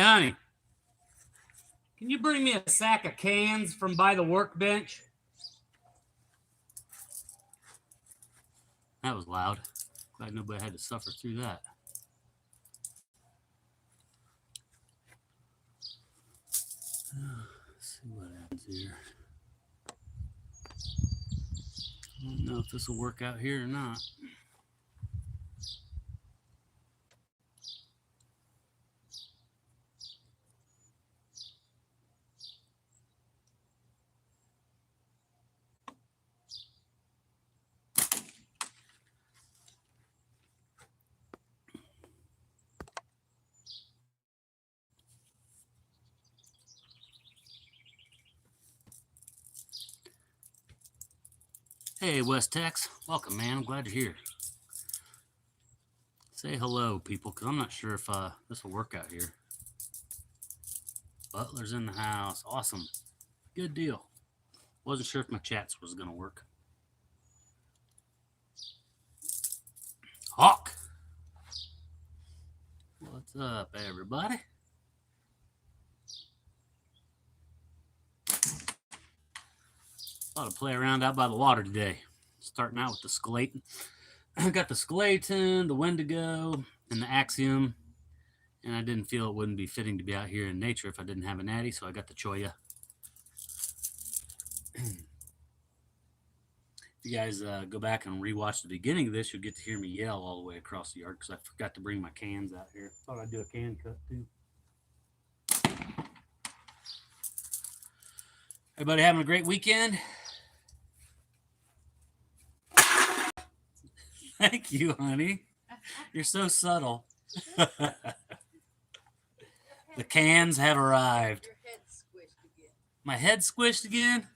honey, can you bring me a sack of cans from by the workbench? That was loud. Glad nobody had to suffer through that. Let's see what happens here. I don't know if this will work out here or not. Hey, West Tex. Welcome, man. I'm glad you're here. Say hello, people, because I'm not sure if this will work out here. Butler's in the house. Awesome. Good deal. Wasn't sure if my chats was going to work. Hawk. What's up, everybody? Thought I'd play around out by the water today. Starting out with the skeleton. I got the skeleton, the Wendigo, and the Axiom. And I didn't feel it wouldn't be fitting to be out here in nature if I didn't have a natty, so I got the Choya. If you guys go back and rewatch the beginning of this, you'll get to hear me yell all the way across the yard because I forgot to bring my cans out here. Thought I'd do a can cut too. Everybody having a great weekend? Thank you, honey. You're so subtle. The cans have arrived. Your head's squished again. My head squished again?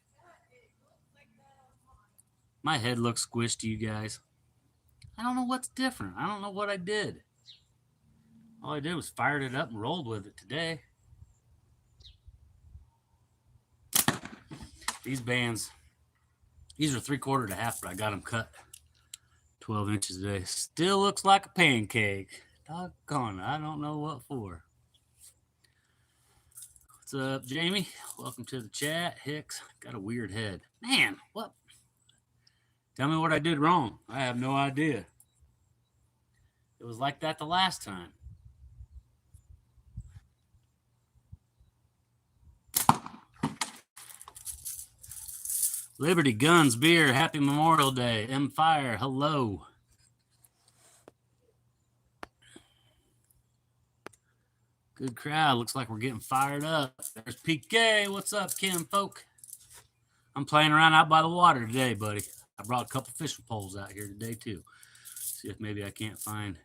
My head looks squished to you guys. I don't know what's different. I don't know what I did. All I did was fired it up and rolled with it today. These bands, these are 3/4 to half, but I got them cut 12 inches today. Still looks like a pancake. Doggone, I don't know what for. What's up, Jamie? Welcome to the chat. Hicks, got a weird head. Man, what? Tell me what I did wrong. I have no idea. It was like that the last time. Liberty Guns Beer, happy Memorial Day. M Fire, hello. Good crowd. Looks like we're getting fired up. There's PK. What's up, Kim folk? I'm playing around out by the water today, buddy. I brought a couple fishing poles out here today, too. See if maybe I can't find.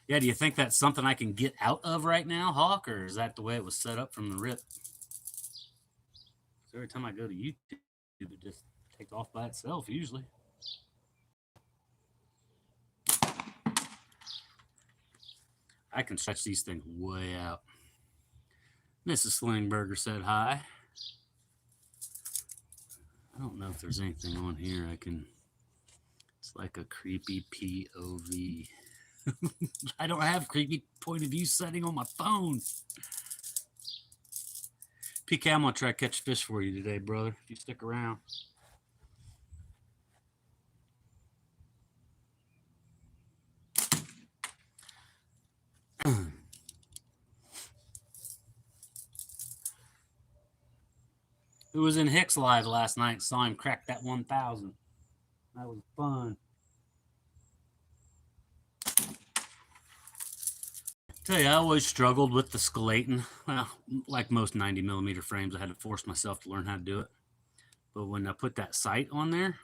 Yeah, do you think that's something I can get out of right now, Hawk, or is that the way it was set up from the rip? So every time I go to YouTube, it just takes off by itself, usually. I can stretch these things way out. Mrs. SlingBurger said hi. I don't know if there's anything on here I can... It's like a creepy POV. I don't have creepy point of view setting on my phone. PK, I'm going to try to catch fish for you today, brother, if you stick around. Who was in Hicks Live last night and saw him crack that 1,000? That was fun. Tell you, I always struggled with the skeleton. Well, like most 90mm frames, I had to force myself to learn how to do it. But when I put that sight on there,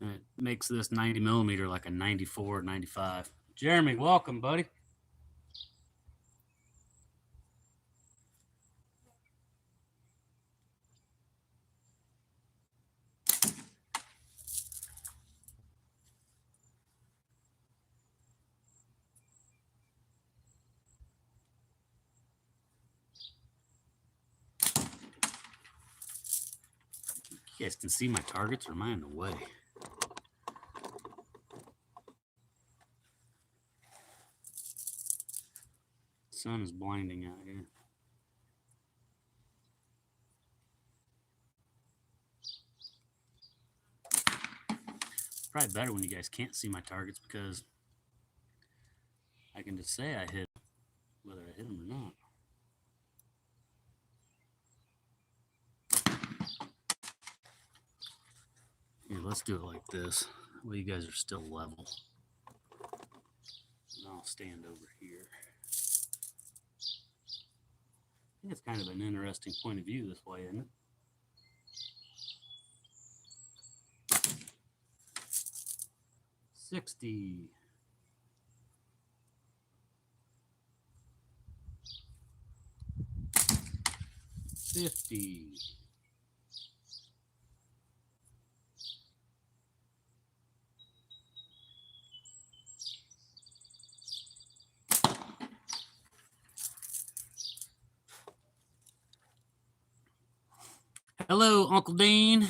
it makes this 90mm like a 94, 95. Jeremy, welcome, buddy. You guys can see my targets, or am I in the way? sun is blinding out here. Probably better when you guys can't see my targets because I can just say I hit whether I hit them or not. Here, let's do it like this. Well, you guys are still level. And I'll stand over here. I think it's kind of an interesting point of view this way, isn't it? $60. 50. Hello, Uncle Dean.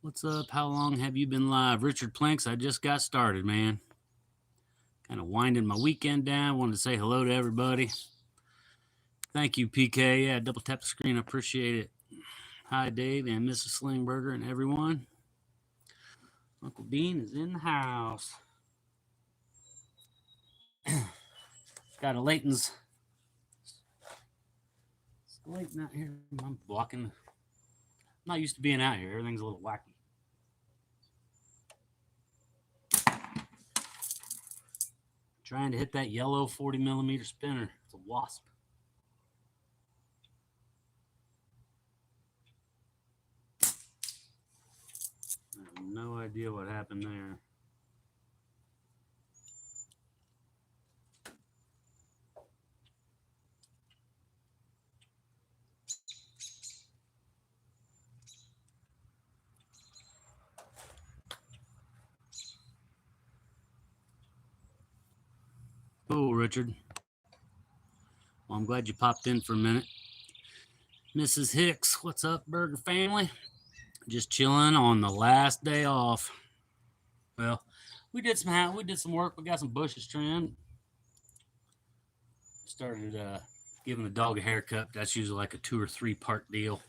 What's up? How long have you been live? Richard Planks, I just got started, man. Kind of winding my weekend down. Wanted to say hello to everybody. Thank you, PK. Yeah, double tap the screen. I appreciate it. Hi, Dave and Mrs. SlingBurger and everyone. Uncle Dean is in the house. Got a Layton's. It's Layton out here. I'm blocking. I'm not used to being out here. Everything's a little wacky. Trying to hit that yellow 40mm spinner. It's a wasp. I have no idea what happened there. Oh, Richard. Well, I'm glad you popped in for a minute. Mrs. Hicks, what's up, Burger family? Just chilling on the last day off. Well, we did some work. We got some bushes trimmed. Started giving the dog a haircut. That's usually like a 2 or 3 part deal.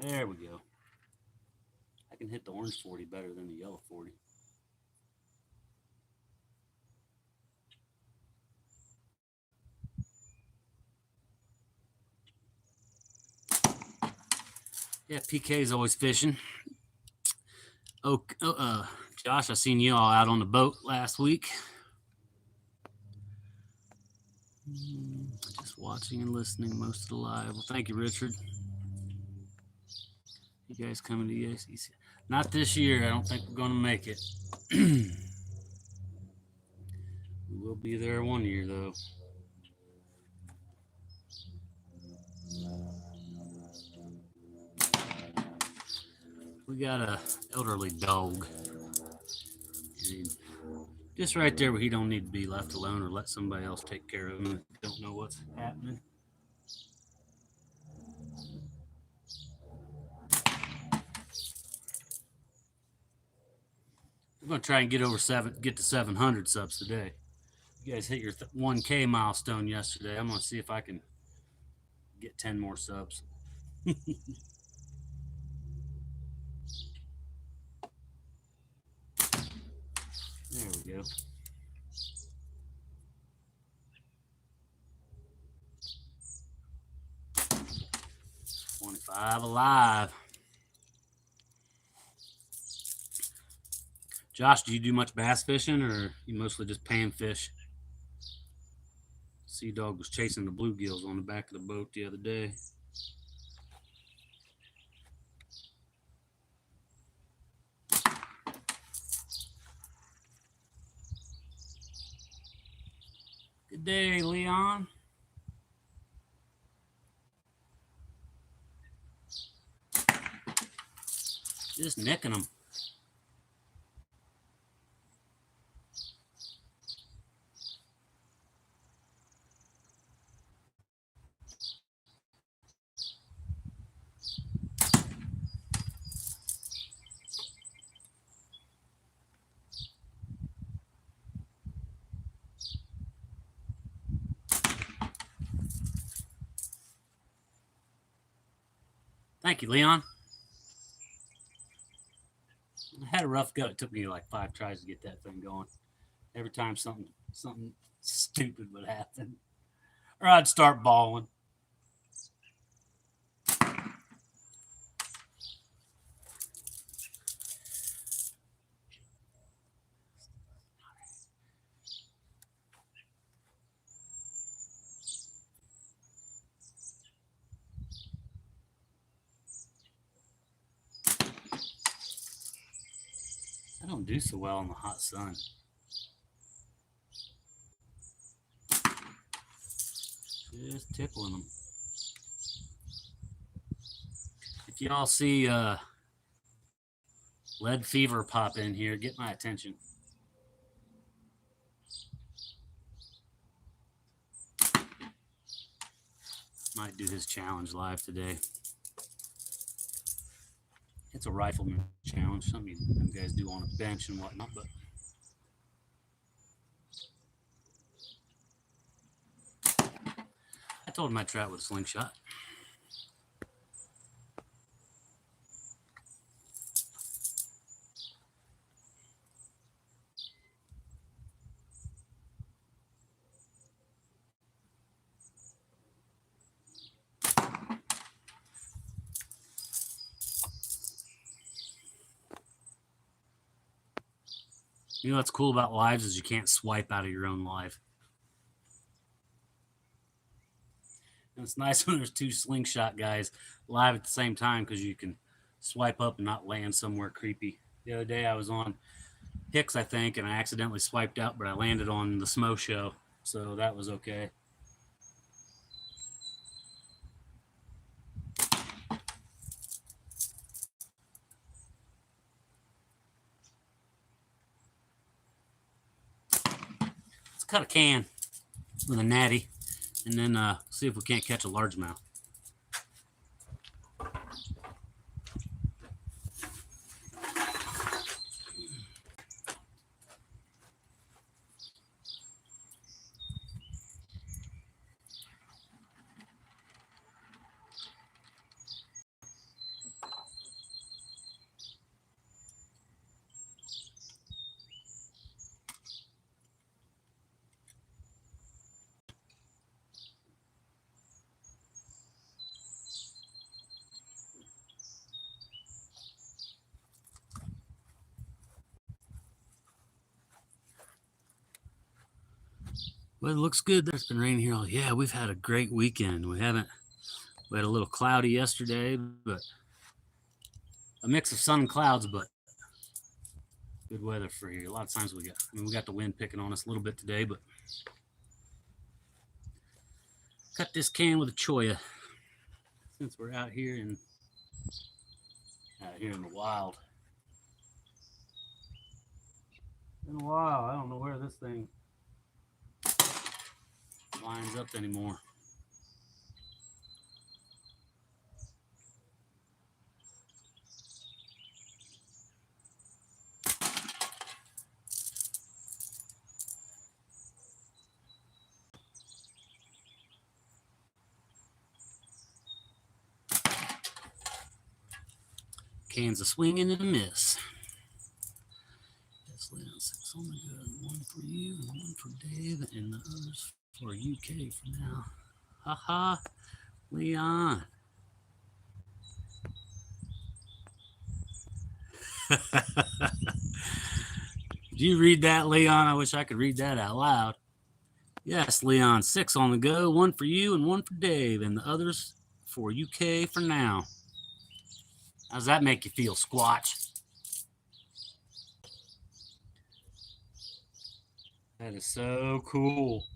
There we go. I can hit the orange 40 better than the yellow 40. Yeah, PK is always fishing. Oh, Josh, I seen you all out on the boat last week. Just watching and listening most of the live. Well, thank you, Richard. You guys coming to the ACC? Not this year. I don't think we're going to make it. We will be there one year, though. We got a elderly dog. Just right there where he don't need to be left alone or let somebody else take care of him if they don't know what's happening. We're going to try and get to 700 subs today. You guys hit your 1K milestone yesterday. I'm going to see if I can get 10 more subs. There we go. $25 alive. Josh, do you do much bass fishing or you mostly just pan fish? Sea Dog was chasing the bluegills on the back of the boat the other day. Good day, Leon. Just nicking them. Thank you, Leon. I had a rough go. It took me like 5 tries to get that thing going. Every time something stupid would happen, or I'd start bawling. I don't do so well in the hot sun. Just tickling them. If y'all see lead fever pop in here, get my attention. Might do his challenge live today. It's a rifleman challenge. Some of you guys do on a bench and whatnot, but I told him I'd try it with a slingshot. You know what's cool about lives is you can't swipe out of your own live. And it's nice when there's 2 slingshot guys live at the same time because you can swipe up and not land somewhere creepy. The other day I was on Hicks, I think, and I accidentally swiped out, but I landed on the Smo show, so that was okay. Let's cut a can with a natty and then see if we can't catch a largemouth. Well, it looks good. There's been rain here all. Yeah, we've had a great weekend. We had a little cloudy yesterday, but a mix of sun and clouds, but good weather for here. A lot of times we got the wind picking on us a little bit today, but cut this can with a choya since we're out here in the wild. Been a while. I don't know where this thing lines up anymore. Cans of swinging and a miss. Let's lay down 6 on the good. 1 for you and 1 for Dave, and the others for UK for now. Haha, Leon. Did you read that, Leon? I wish I could read that out loud. Yes, Leon, 6 on the go. 1 for you and 1 for Dave, and the others for UK for now. How's that make you feel, Squatch? That is so cool.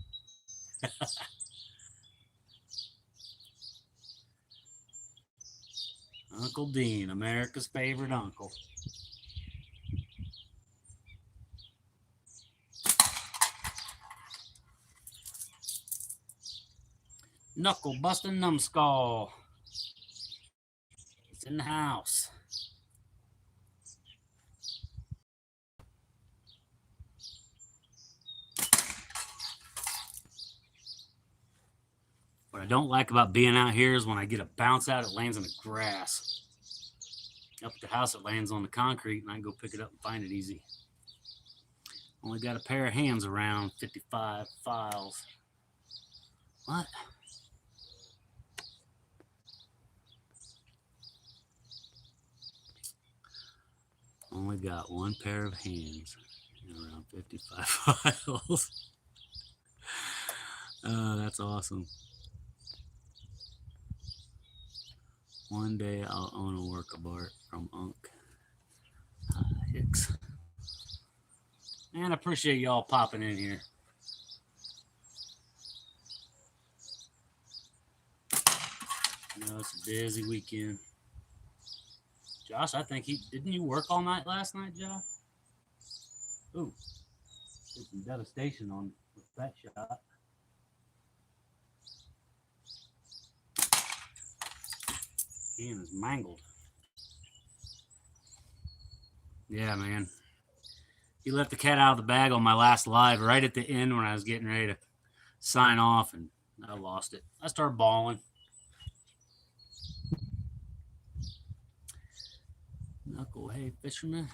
Uncle Dean, America's favorite uncle. Knuckle busting numbskull. It's in the house. What I don't like about being out here is when I get a bounce out, it lands in the grass. Up at the house, it lands on the concrete, and I can go pick it up and find it easy. Only got a pair of hands around 55 files. What? Only got one pair of hands around 55 files. That's awesome. One day I'll own a work of art from Unc Hicks. And I appreciate y'all popping in here. I know it's a busy weekend. Josh, I think didn't you work all night last night, Josh? Ooh, there's some devastation on that shot. Can is mangled. Yeah, man. He let the cat out of the bag on my last live right at the end when I was getting ready to sign off, and I lost it. I started bawling. Knuckle, hey, fisherman.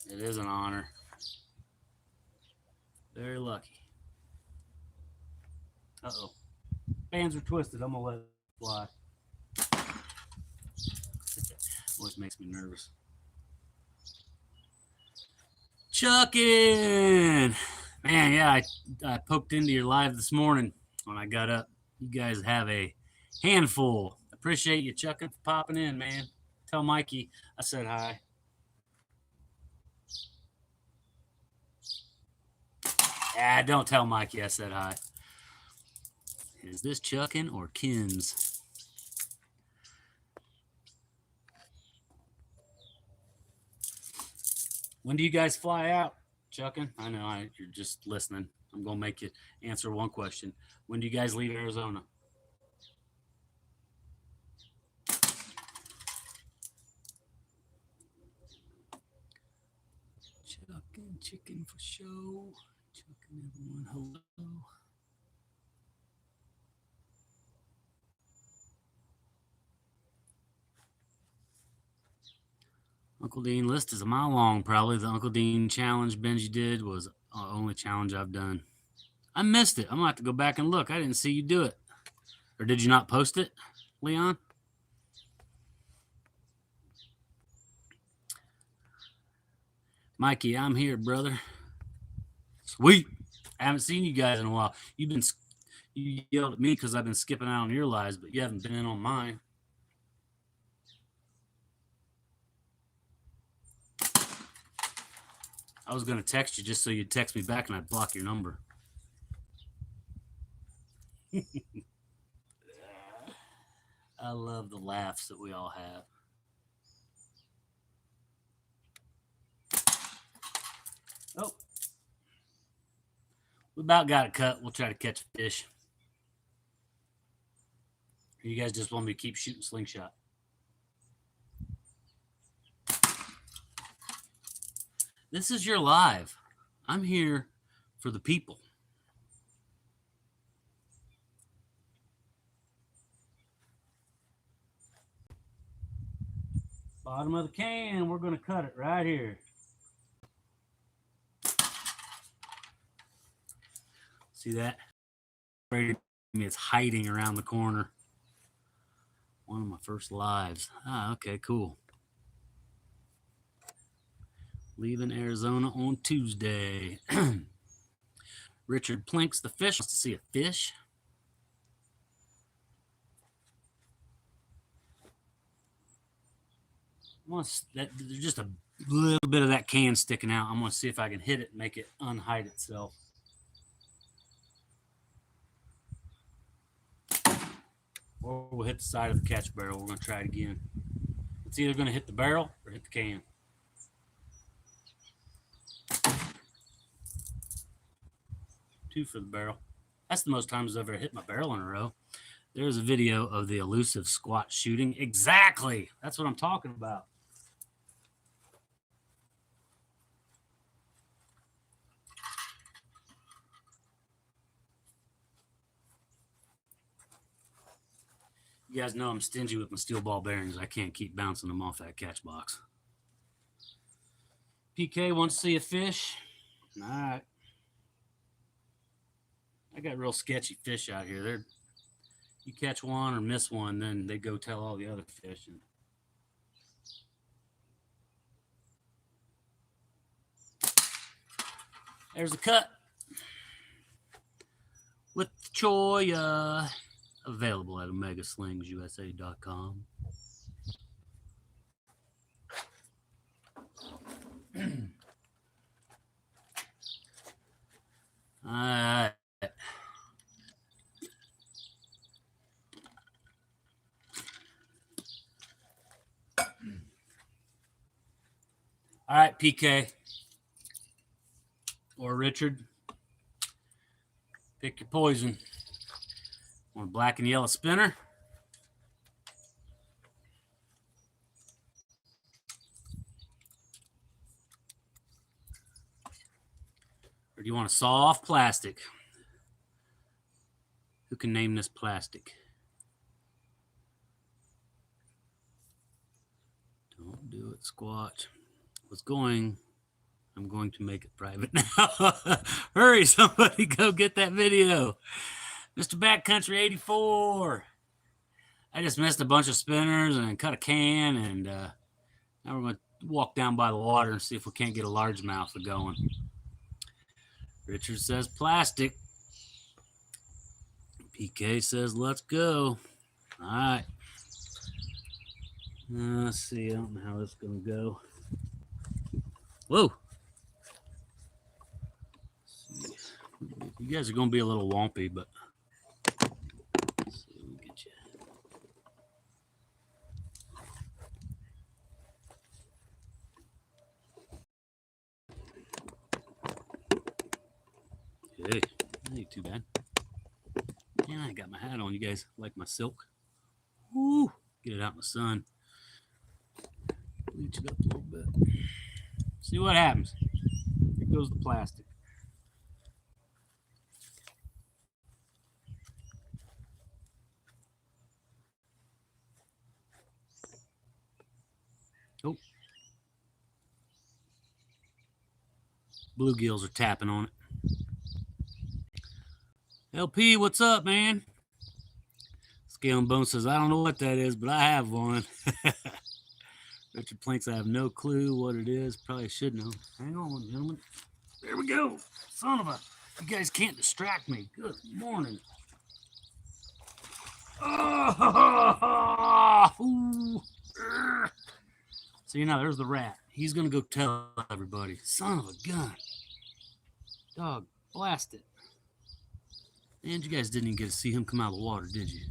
It is an honor. Very lucky. Uh-oh. Bands are twisted. I'm going to let it fly. Always makes me nervous. Chuckin'! Man, yeah, I poked into your live this morning when I got up. You guys have a handful. Appreciate you, Chuckin', for popping in, man. Tell Mikey I said hi. Ah, don't tell Mikey I said hi. Is this Chuckin' or Kins? When do you guys fly out, Chuckin'? I know you're just listening. I'm going to make you answer one question. When do you guys leave Arizona? Chuckin', chicken for show. Chuckin', everyone, hello. Uncle Dean list is a mile long, probably. The Uncle Dean challenge Benji did was the only challenge I've done. I missed it. I'm going to have to go back and look. I didn't see you do it. Or did you not post it, Leon? Mikey, I'm here, brother. Sweet. I haven't seen you guys in a while. You yelled at me because I've been skipping out on your lives, but you haven't been in on mine. I was going to text you just so you'd text me back and I'd block your number. I love the laughs that we all have. Oh. We about got it cut. We'll try to catch a fish. Or you guys just want me to keep shooting slingshot? This is your live. I'm here for the people. Bottom of the can. We're going to cut it right here. See that? It's hiding around the corner. One of my first lives. Ah, okay, cool. Leaving Arizona on Tuesday. Richard Plinks the fish wants to see a fish. There's just a little bit of that can sticking out. I'm going to see if I can hit it and make it unhide itself. Or we'll hit the side of the catch barrel. We're going to try it again. It's either going to hit the barrel or hit the can. Two for the barrel. That's the most times I've ever hit my barrel in a row. There's a video of the elusive squat shooting. Exactly. That's what I'm talking about. You guys know I'm stingy with my steel ball bearings. I can't keep bouncing them off that catch box. PK wants to see a fish. All right. I got real sketchy fish out here. You catch one or miss one, then they go tell all the other fish. And there's the cut with the choya, available at omegaslingsUSA.com. All right. All right, PK or Richard, pick your poison. Want a black and yellow spinner? Or do you want a soft plastic? Who can name this plastic? Don't do it, Squatch. I'm going to make it private now. Hurry, somebody go get that video. Mr. Backcountry 84. I just missed a bunch of spinners and cut a can, and now we're going to walk down by the water and see if we can't get a largemouth going. Richard says plastic. PK says let's go. All right. Let's see. I don't know how this is going to go. Whoa. You guys are going to be a little wompy, but let's see if we can get you. Hey, that ain't too bad. Yeah, I got my hat on. You guys like my silk? Woo! Get it out in the sun. Bleach it up a little bit. See what happens. Here goes the plastic. Oh. Bluegills are tapping on it. LP, what's up, man? Scale and Bone says, I don't know what that is, but I have one. Richard Planks, I have no clue what it is. Probably should know. Hang on, gentlemen. There we go. Son of a... You guys can't distract me. Good morning. Oh! So, there's the rat. He's going to go tell everybody. Son of a gun. Dog, blast it. And you guys didn't even get to see him come out of the water, did you?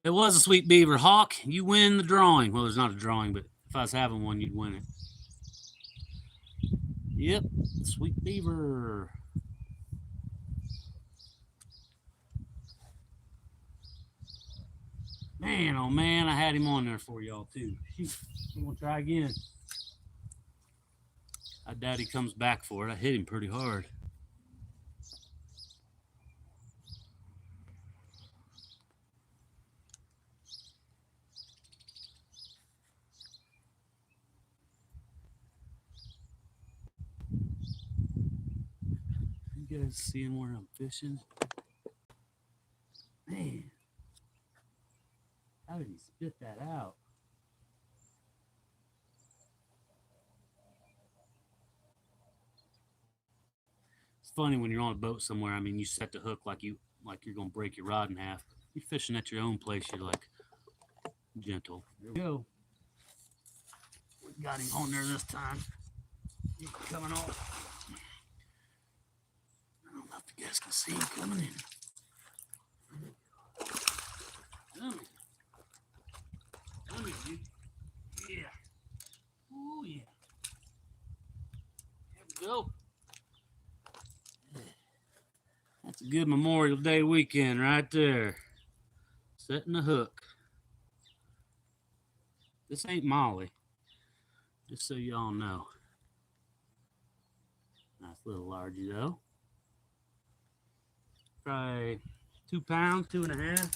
It was a sweet beaver. Hawk, you win the drawing. Well, there's not a drawing, but if I was having one, you'd win it. Yep, sweet beaver. Man, oh man, I had him on there for y'all too. Shoot, I'm gonna try again. I doubt he comes back for it. I hit him pretty hard. You guys seeing where I'm fishing? Man, how did he spit that out? It's funny when you're on a boat somewhere. I mean, you set the hook like you're gonna break your rod in half. You're fishing at your own place. You're like gentle. There we go. We got him on there this time. He's coming off. I don't know if you guys can see him coming in. Come here, dude. Yeah. Oh yeah. There we go. That's a good Memorial Day weekend right there. Setting the hook. This ain't Molly. Just so y'all know. Nice little largie though. probably 2 pounds, 2.5.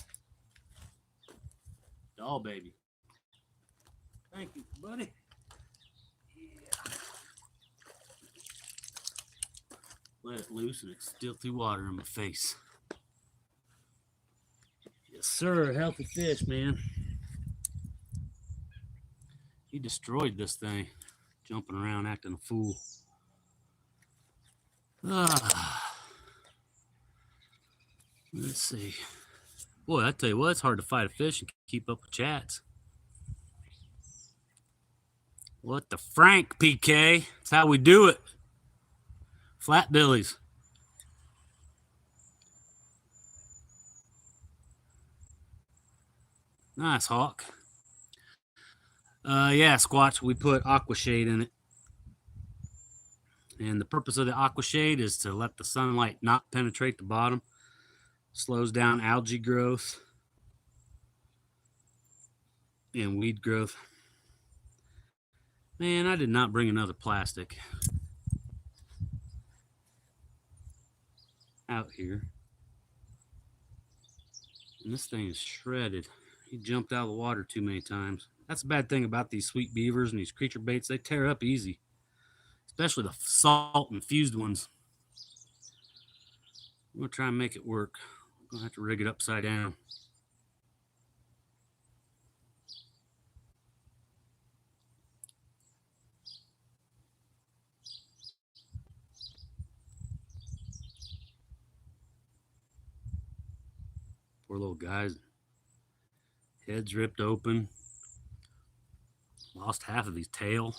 Oh, baby. Thank you, buddy. Yeah. Let it loose and it still threw water in my face. Yes, sir. Healthy fish, man. He destroyed this thing, jumping around, acting a fool. Let's see. Boy, I tell you what, it's hard to fight a fish and keep up with chats. What the Frank, PK? That's how we do it. Flat billies. Nice, Hawk. Yeah, Squatch, we put aqua shade in it. And the purpose of the aqua shade is to let the sunlight not penetrate the bottom. Slows down algae growth and weed growth. Man, I did not bring another plastic out here. And this thing is shredded. He jumped out of the water too many times. That's a bad thing about these sweet beavers and these creature baits. They tear up easy, especially the salt infused ones. I'm going to try and make it work. I'm going to have to rig it upside down. Poor little guys. Head's ripped open. Lost half of his tail.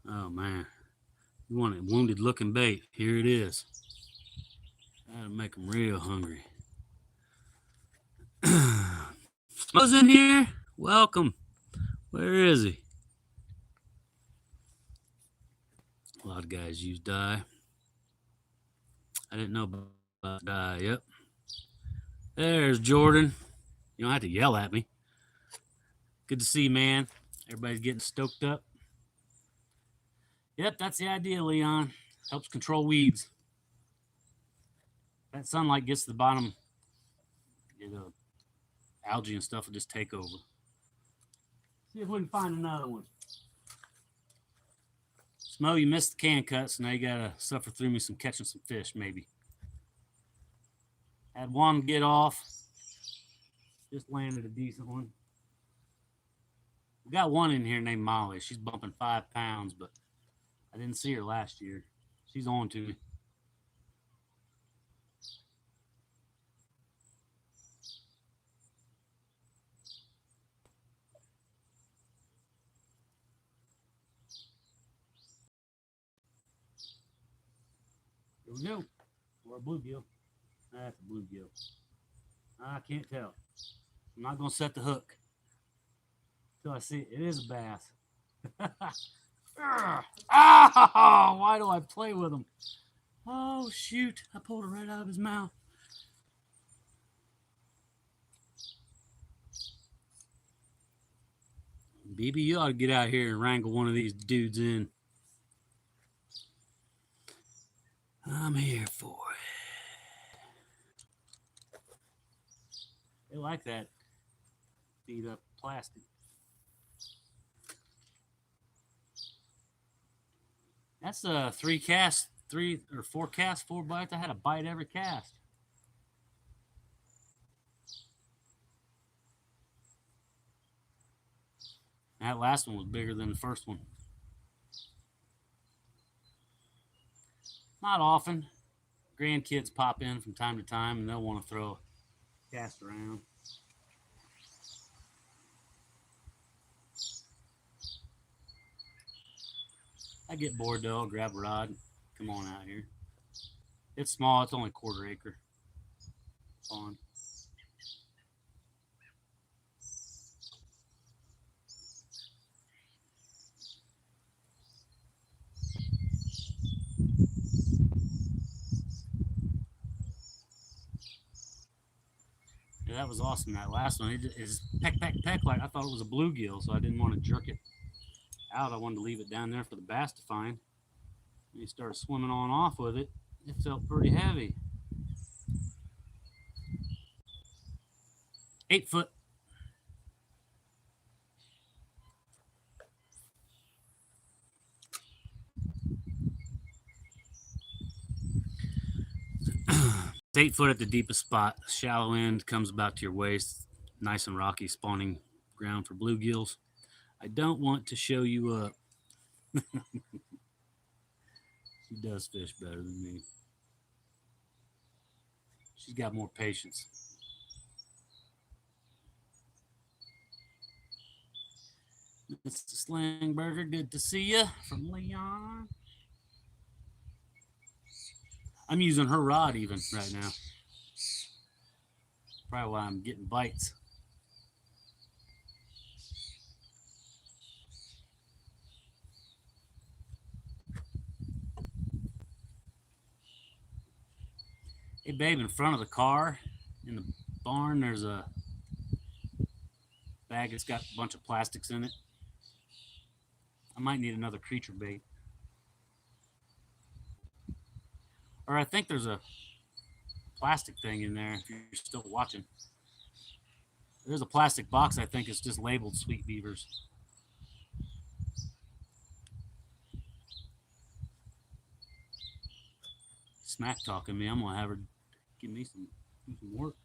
Oh, man. You want a wounded looking bait. Here it is. That'll make them real hungry. Smo's in here. Welcome. Where is he? A lot of guys use dye. I didn't know about dye. Yep. There's Jordan. You don't have to yell at me. Good to see you, man. Everybody's getting stoked up. Yep, that's the idea, Leon. Helps control weeds. That sunlight gets to the bottom, algae and stuff will just take over. See if we can find another one. Smo, you missed the can cut, so now you gotta suffer through me some catching some fish, maybe. Had one get off. Just landed a decent one. We got one in here named Molly. She's bumping 5 pounds, but I didn't see her last year. She's on to me. Here we go. Or a bluegill. That's a bluegill. I can't tell. I'm not going to set the hook until I see it. It is a bass. Oh, why do I play with him? Oh, shoot. I pulled it right out of his mouth. BB, you ought to get out here and wrangle one of these dudes in. I'm here for it. They like that beat up plastic. That's a 3 or 4 cast, 4 bites. I had a bite every cast. That last one was bigger than the first one. Not often. Grandkids pop in from time to time and they'll want to throw a cast around. I get bored though, I'll grab a rod and come on out here. It's small, it's only 1/4 acre pond. Yeah, that was awesome. That last one, it is peck, peck, peck. Like I thought it was a bluegill, so I didn't want to jerk it out. I wanted to leave it down there for the bass to find. When he started swimming on off with it, it felt pretty heavy. 8 foot. It's 8 foot at the deepest spot. Shallow end comes about to your waist. Nice and rocky spawning ground for bluegills. I don't want to show you up. She does fish better than me. She's got more patience. Mr. SlingBurger, good to see you from Leon. I'm using her rod even right now. Probably why I'm getting bites. Hey, babe, in front of the car in the barn, there's a bag that's got a bunch of plastics in it. I might need another creature bait. Or I think there's a plastic thing in there if you're still watching. There's a plastic box, I think it's just labeled Sweet Beavers. Smack talking me. I'm gonna have her give me some work.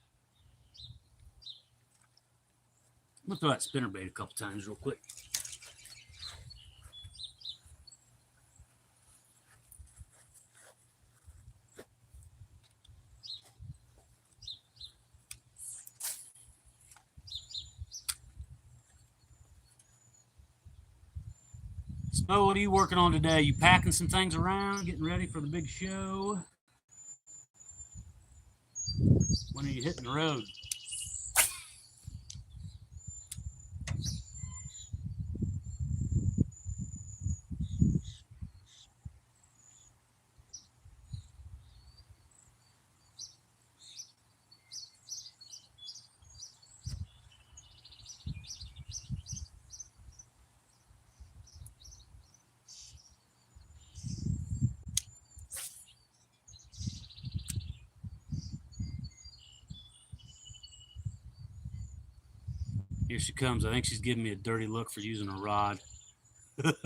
I'm gonna throw that spinnerbait a couple times real quick. So what are you working on today? You packing some things around, getting ready for the big show? When are you hitting the road? Here she comes. I think she's giving me a dirty look for using a rod. And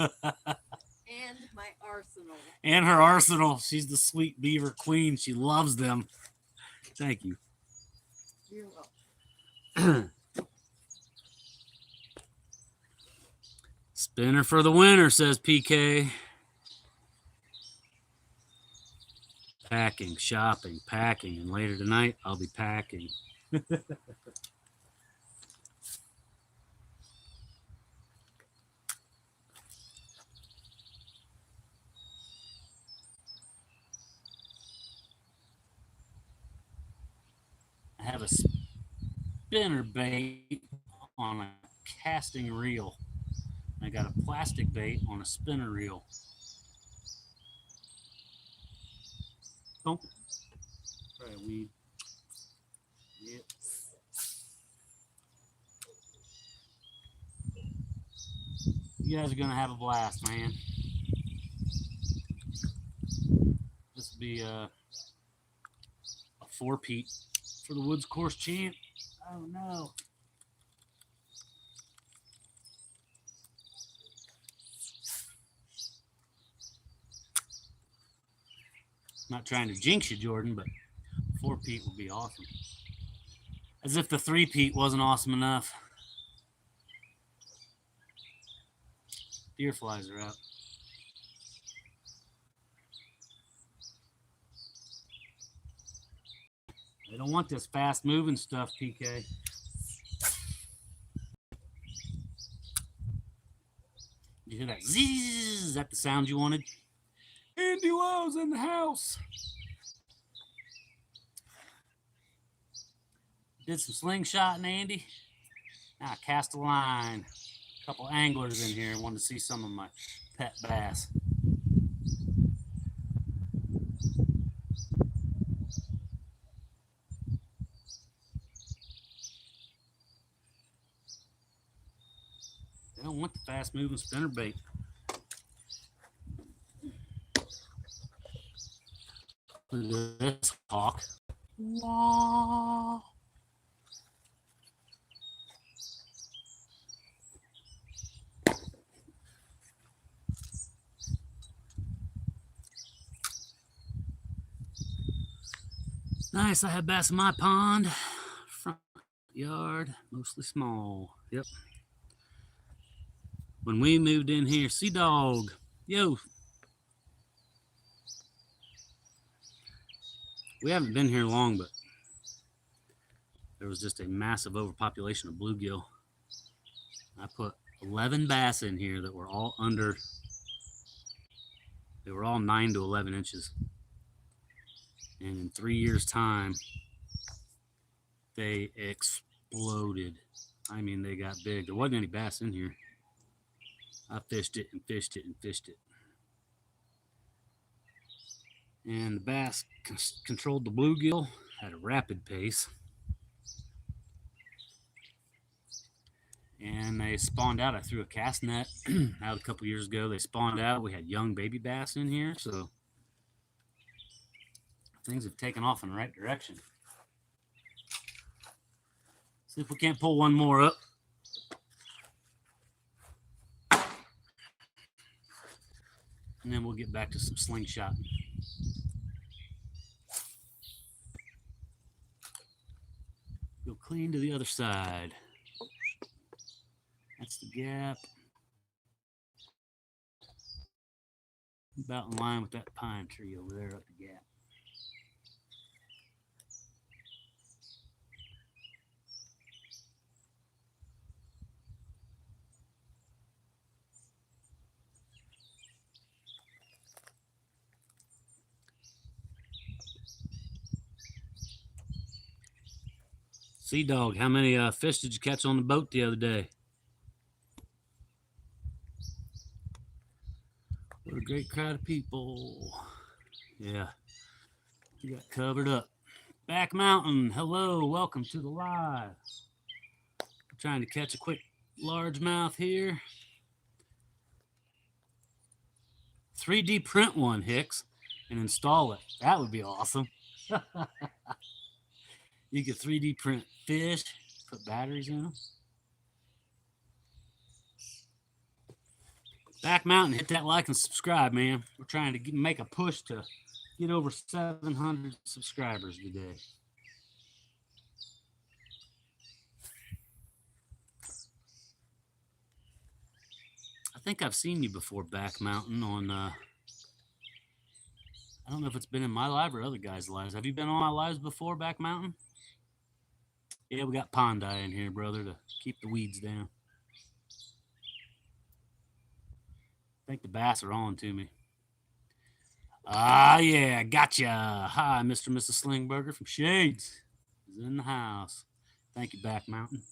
my arsenal. And her arsenal. She's the Sweet Beaver queen. She loves them. Thank you. You're welcome. Spinner for the winner, says PK. Packing, shopping, packing, and later tonight I'll be packing. I have a spinner bait on a casting reel. I got a plastic bait on a spinner reel. Oh, probably a weed. Yep. You guys are gonna have a blast, man. This will be a 4-peat for the Woods Course champ. Oh no. Not trying to jinx you, Jordan, but 4-peat would be awesome. As if the 3-peat wasn't awesome enough. Deer flies are out. They don't want this fast moving stuff, PK. You hear that zzz? Is that the sound you wanted? Andy Lowe's in the house. Did some slingshotting, Andy. Now I cast a line. A couple anglers in here wanted to see some of my pet bass. They don't want the fast moving spinnerbait. Look at this hawk. Wow. Nice. I have bass in my pond. Front yard, mostly small. Yep. When we moved in here, Sea Dog. Yo. We haven't been here long, but there was just a massive overpopulation of bluegill. I put 11 bass in here that were all under, they were all 9 to 11 inches. And in 3 years' time, they exploded. I mean, they got big. There wasn't any bass in here. I fished it and fished it and fished it. And the bass controlled the bluegill at a rapid pace. And they spawned out. I threw a cast net out a couple years ago. They spawned out. We had young baby bass in here, so things have taken off in the right direction. See if we can't pull one more up. And then we'll get back to some slingshot. Go clean to the other side. That's the gap. About in line with that pine tree over there up the gap. Sea Dog, how many fish did you catch on the boat the other day? What a great crowd of people. Yeah, you got covered up. Back Mountain, hello, welcome to the live. I'm trying to catch a quick largemouth here. 3D print one, Hicks, and install it. That would be awesome. You could 3D print fish, put batteries in them. Back Mountain, hit that like and subscribe, man. We're trying to make a push to get over 700 subscribers today. I think I've seen you before, Back Mountain, on, I don't know if it's been in my live or other guys' lives. Have you been on my lives before, Back Mountain? Yeah, we got pond eye in here, brother, to keep the weeds down. I think the bass are on to me. Ah, yeah, gotcha. Hi, Mr. and Mrs. SlingBurger from Shades is in the house. Thank you, Back Mountain.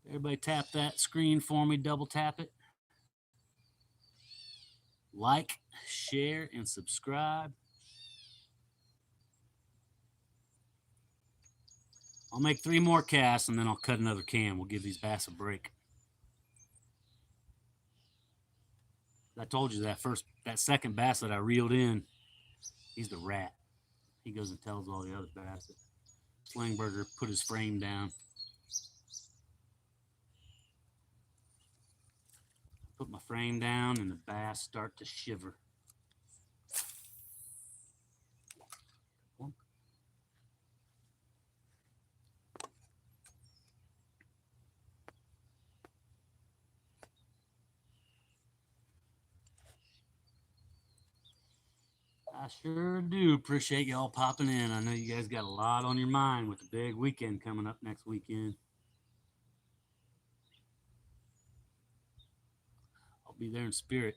Everybody tap that screen for me, double tap it. Like, share, and subscribe. I'll make 3 more casts and then I'll cut another can. We'll give these bass a break. I told you that second bass that I reeled in, he's the rat. He goes and tells all the other bass that SlingBurger put his frame down. Put my frame down and the bass start to shiver. I sure do appreciate y'all popping in. I know you guys got a lot on your mind with the big weekend coming up next weekend. I'll be there in spirit.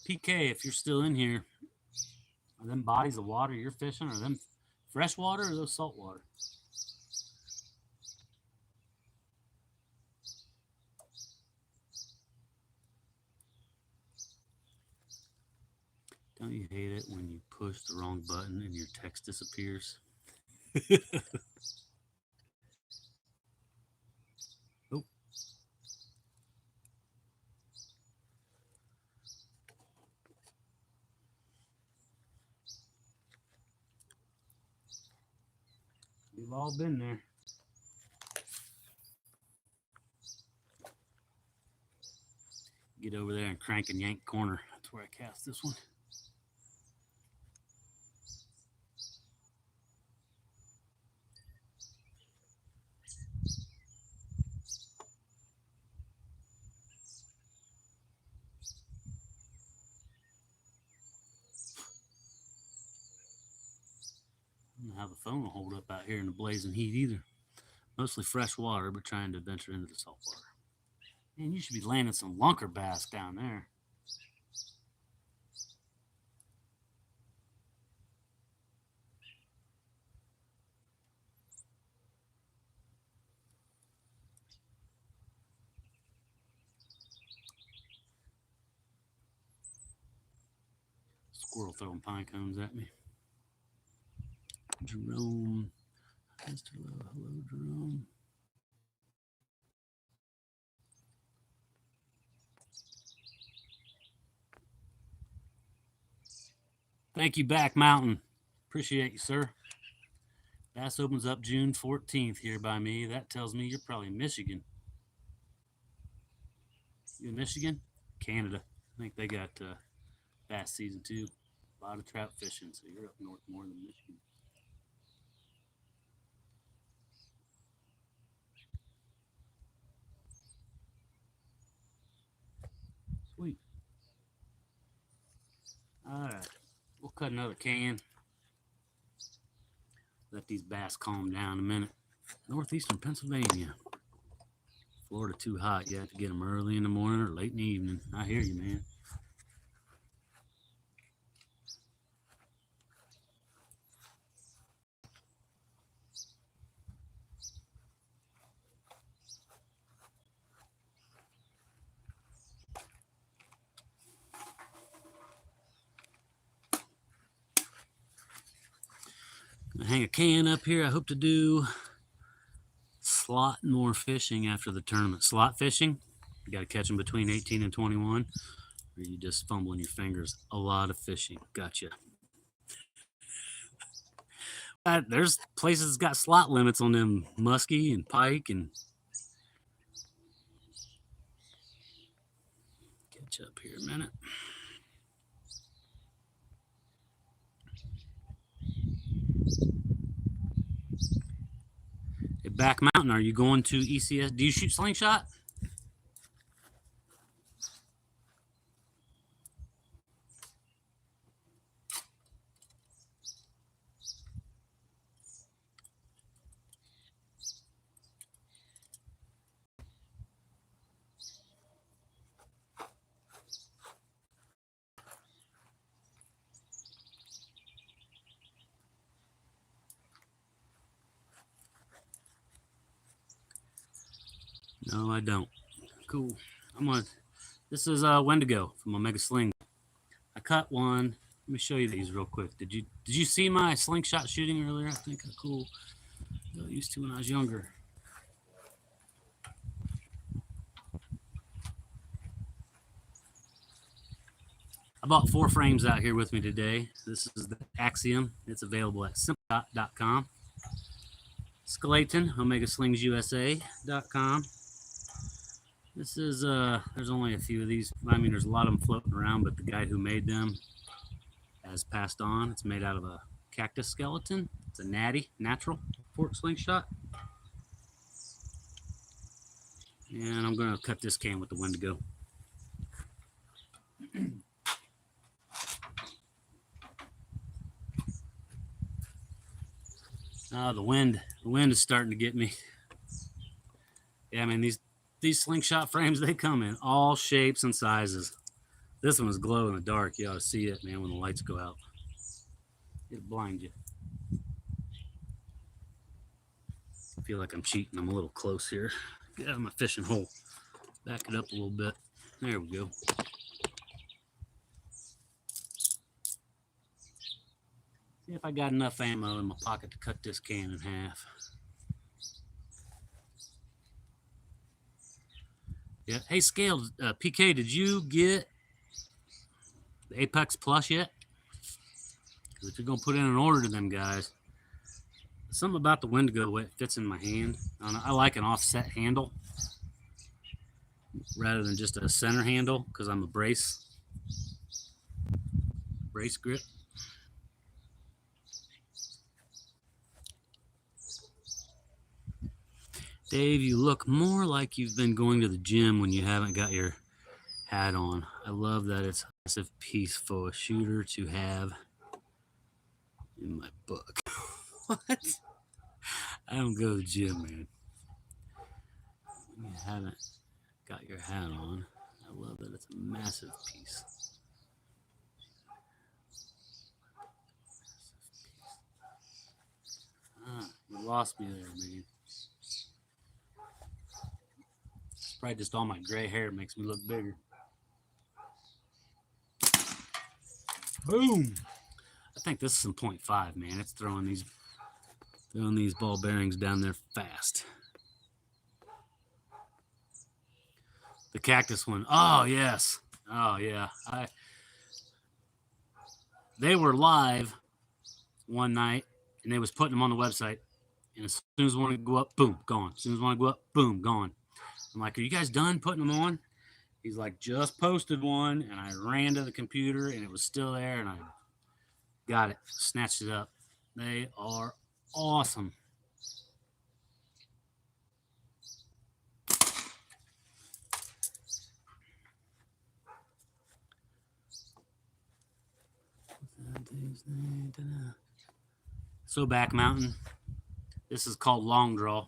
PK, if you're still in here, are them bodies of water you're fishing, are them fresh water or those salt water? Don't you hate it when you push the wrong button and your text disappears? Oh. We've all been there. Get over there and crank and yank corner. That's where I cast this one. I don't know how the phone will hold up out here in the blazing heat either. Mostly fresh water, but trying to venture into the salt water. Man, you should be landing some lunker bass down there. Squirrel throwing pine cones at me. Jerome. Mr. Lowe. Hello, Jerome. Thank you, Back Mountain. Appreciate you, sir. Bass opens up June 14th here by me. That tells me you're probably in Michigan. You in Michigan? Canada. I think they got bass season too. A lot of trout fishing, so you're up north more than Michigan. Sweet. All right. We'll cut another can. Let these bass calm down a minute. Northeastern Pennsylvania. Florida too hot. You have to get them early in the morning or late in the evening. I hear you, man. Gonna hang a can up here. I hope to do slot more fishing after the tournament. Slot fishing, you got to catch them between 18 and 21, or you just fumbling your fingers. A lot of fishing. Gotcha. There's places that's got slot limits on them muskie and pike and catch up here a minute. Hey, Back Mountain, are you going to ECS? Do you shoot Slingshot? No, I don't. Cool. This is Wendigo from Omega Sling. I cut one. Let me show you these real quick. Did you see my slingshot shooting earlier? I think cool. I used to when I was younger. I bought 4 frames out here with me today. This is the Axiom. It's available at slingshot.com. Skeleton, OmegaSlingsUSA.com. This is, there's only a few of these. I mean, there's a lot of them floating around, but the guy who made them has passed on. It's made out of a cactus skeleton. It's a natural fork slingshot. And I'm going to cut this can with the Wendigo. The wind is starting to get me. Yeah, I mean, these slingshot frames, they come in all shapes and sizes. This one is glow in the dark. You ought to see it, man, when the lights go out. It'll blind you. I feel like I'm cheating. I'm a little close here. Get out of my fishing hole. Back it up a little bit. There we go. See if I got enough ammo in my pocket to cut this can in half. Yeah. Hey, Scale, PK, did you get the Apex Plus yet? Because if you're going to put in an order to them guys, something about the Wendigo, the way it fits in my hand. I don't know, I like an offset handle rather than just a center handle because I'm a brace grip. Dave, you look more like you've been going to the gym when you haven't got your hat on. I love that it's a massive piece for a shooter to have in my book. What? I don't go to the gym, man. When you haven't got your hat on, I love that it's a massive piece. You lost me there, man. It's probably just all my gray hair makes me look bigger. Boom! I think this is some 0.5, man. It's throwing these ball bearings down there fast. The cactus one. Oh, yes. Oh, yeah. They were live one night, and they was putting them on the website. And as soon as I want to go up, boom, gone. As soon as I want to go up, boom, gone. I'm like, are you guys done putting them on? He's like, just posted one. And I ran to the computer, and it was still there, and I got it, snatched it up. They are awesome. So back mountain. This is called long draw.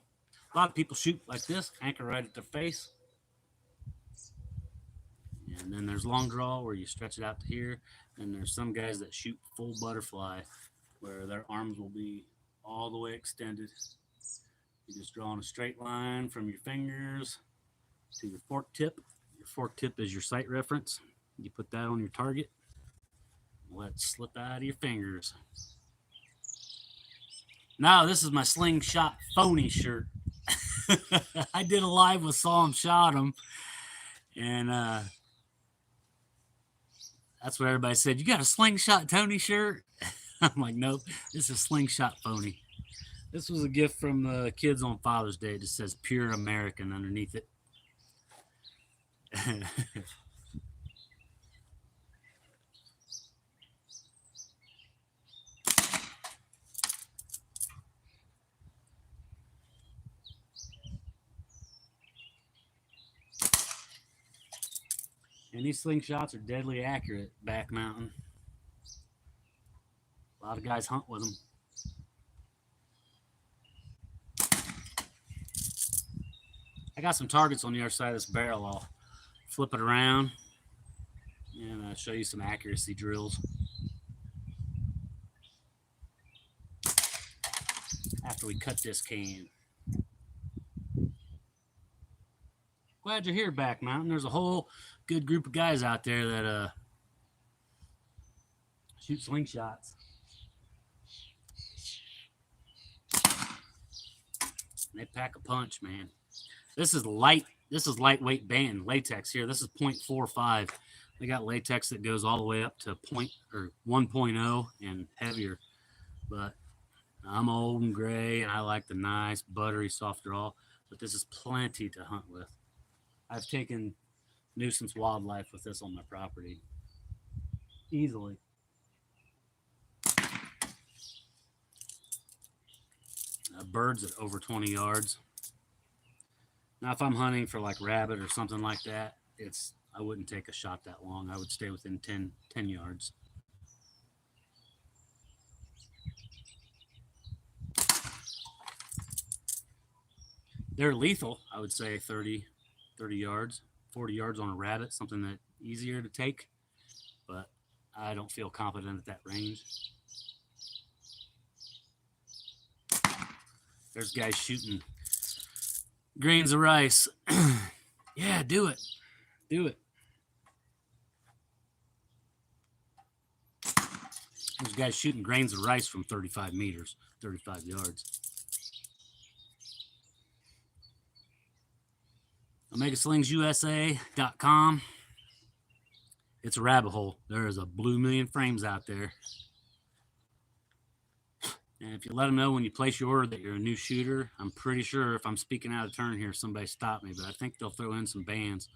A lot of people shoot like this, anchor right at their face. And then there's long draw where you stretch it out to here. And there's some guys that shoot full butterfly where their arms will be all the way extended. You just draw in a straight line from your fingers to your fork tip. Your fork tip is your sight reference. You put that on your target. Let it slip out of your fingers. Now this is my Slingshot phony shirt. I did a live with Saw Him Shot Him, and that's what everybody said. You got a Slingshot Tony shirt? I'm like, nope, this is Slingshot phony. This was a gift from the kids on Father's Day. It just says Pure American underneath it. And these slingshots are deadly accurate back mountain. A lot of guys hunt with them. I got some targets on the other side of this barrel. I'll flip it around and I'll show you some accuracy drills. After we cut this can. Glad you're here, back mountain. There's a whole good group of guys out there that shoot slingshots. They pack a punch, man. This is lightweight band latex here. This is 0.45. They got latex that goes all the way up to 1.0 and heavier. But I'm old and gray, and I like the nice, buttery, soft draw. But this is plenty to hunt with. I've taken nuisance wildlife with this on my property. Easily. Birds at over 20 yards. Now, if I'm hunting for like rabbit or something like that, I wouldn't take a shot that long. I would stay within 10 yards. They're lethal, I would say 30 yards, 40 yards on a rabbit, something that easier to take, but I don't feel confident at that range. There's guys shooting grains of rice. Yeah, do it. Do it. There's guys shooting grains of rice from 35 meters, 35 yards. OmegaSlingsUSA.com. It's a rabbit hole. There is a blue million frames out there. And if you let them know when you place your order that you're a new shooter, I'm pretty sure if I'm speaking out of turn here, somebody stop me, but I think they'll throw in some bands.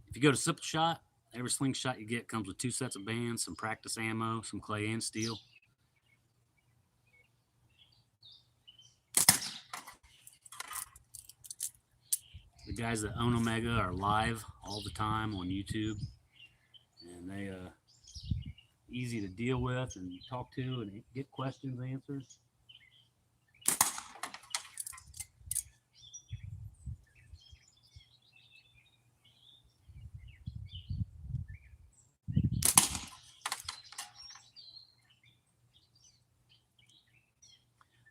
If you go to Simple Shot, every slingshot you get comes with 2 sets of bands, some practice ammo, some clay and steel. The guys that own Omega are live all the time on YouTube, and they easy to deal with and talk to and get questions answered.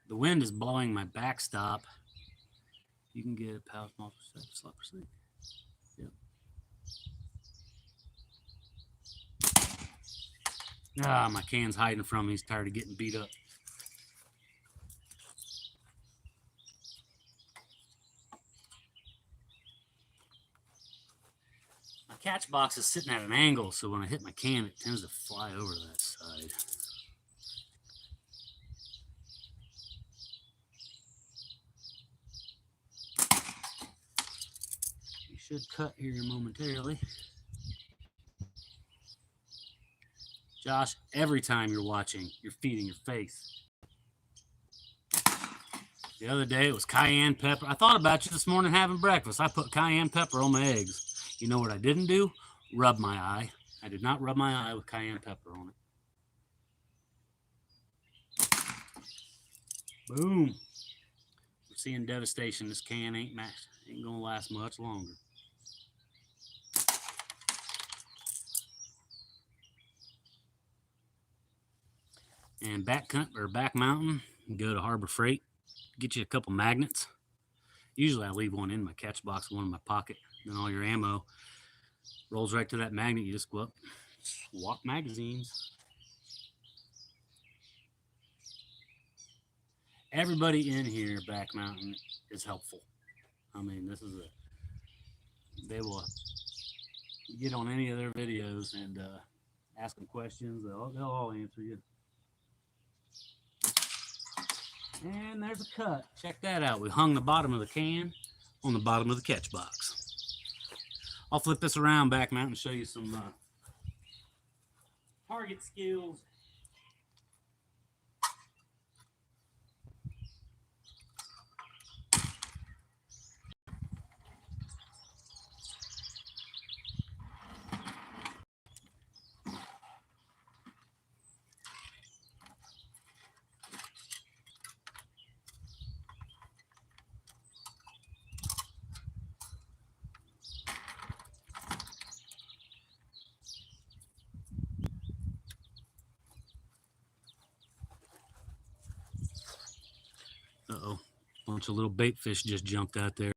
The wind is blowing my backstop. You can get a power small slot percent. Yep. Ah, my can's hiding from me. He's tired of getting beat up. My catch box is sitting at an angle, so when I hit my can, it tends to fly over that side. You should cut here momentarily. Josh, every time you're watching, you're feeding your face. The other day, it was cayenne pepper. I thought about you this morning having breakfast. I put cayenne pepper on my eggs. You know what I didn't do? Rub my eye. I did not rub my eye with cayenne pepper on it. Boom. We're seeing devastation. This can ain't gonna last much longer. And back mountain, go to Harbor Freight, get you a couple magnets. Usually I leave one in my catch box, one in my pocket. Then all your ammo rolls right to that magnet. You just go up, swap magazines. Everybody in here, back mountain, is helpful. I mean, they will get on any of their videos and ask them questions. They'll all answer you. And there's a cut. Check that out. We hung the bottom of the can on the bottom of the catch box. I'll flip this around, back mount, and show you some target skills. Uh-oh, bunch of little bait fish just jumped out there.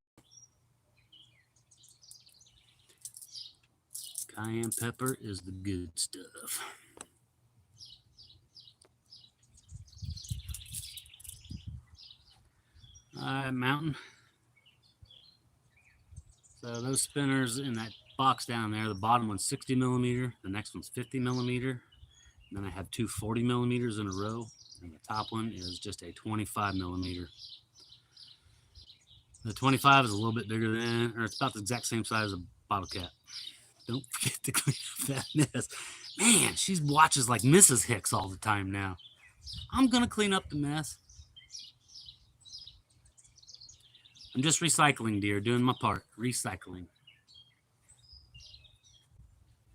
Cayenne pepper is the good stuff. All right, mountain. So those spinners in that box down there, the bottom one's 60 millimeter, the next one's 50 millimeter. And then I have two 40 millimeters in a row, and the top one is just a 25 millimeter. The 25 is a little bit bigger than, or it's about the exact same size as a bottle cap. Don't forget to clean up that mess. Man, she watches like Mrs. Hicks all the time now. I'm gonna clean up the mess. I'm just recycling, dear, doing my part. Recycling.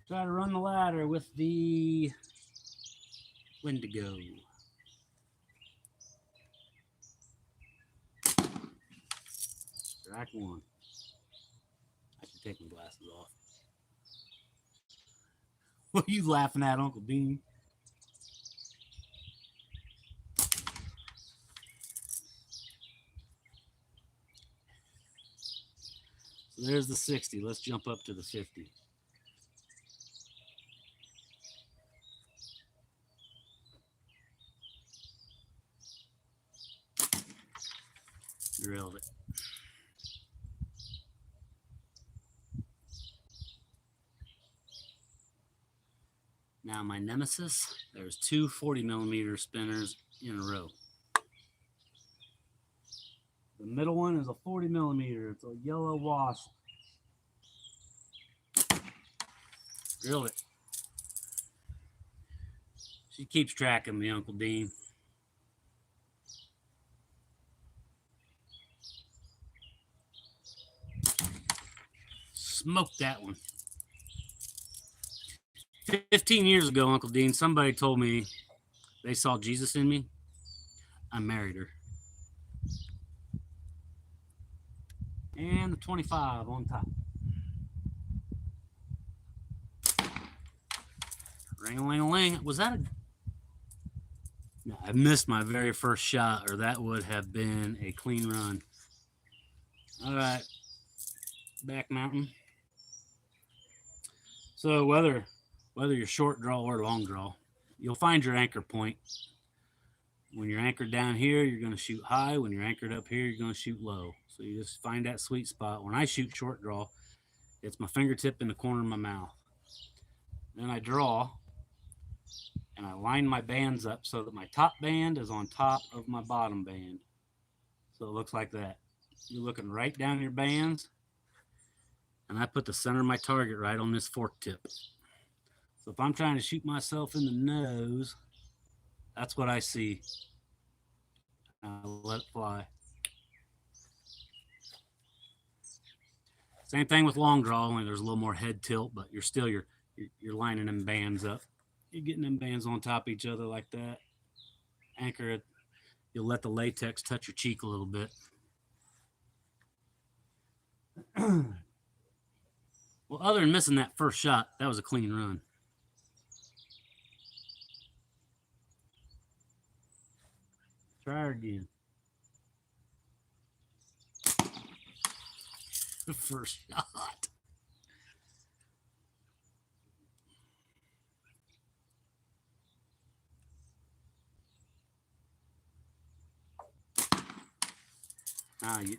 Try to run the ladder with the Wendigo. Strike one. I should take my glasses off. What are you laughing at, Uncle Bean? So there's the 60. Let's jump up to the 50. Drilled it. Now my nemesis, there's two 40 millimeter spinners in a row. The middle one is a 40 millimeter. It's a yellow wasp. Drill it. She keeps track of me, Uncle Dean. Smoked that one. 15 years ago, Uncle Dean, somebody told me they saw Jesus in me. I married her. And the 25 on top. Ring-a-ling-a-ling. Was that a... No, I missed my very first shot, or that would have been a clean run. All right. Back mountain. So whether you're short draw or long draw, you'll find your anchor point. When you're anchored down here, you're going to shoot high. When you're anchored up here, you're going to shoot low. So you just find that sweet spot. When I shoot short draw, it's my fingertip in the corner of my mouth. Then I draw, and I line my bands up so that my top band is on top of my bottom band. So it looks like that. You're looking right down your bands, and I put the center of my target right on this fork tip. So if I'm trying to shoot myself in the nose, that's what I see. I'll let it fly. Same thing with long draw, only there's a little more head tilt, but you're lining them bands up. You're getting them bands on top of each other like that. Anchor it. You'll let the latex touch your cheek a little bit. Well, other than missing that first shot, that was a clean run. Try her again. The first shot. You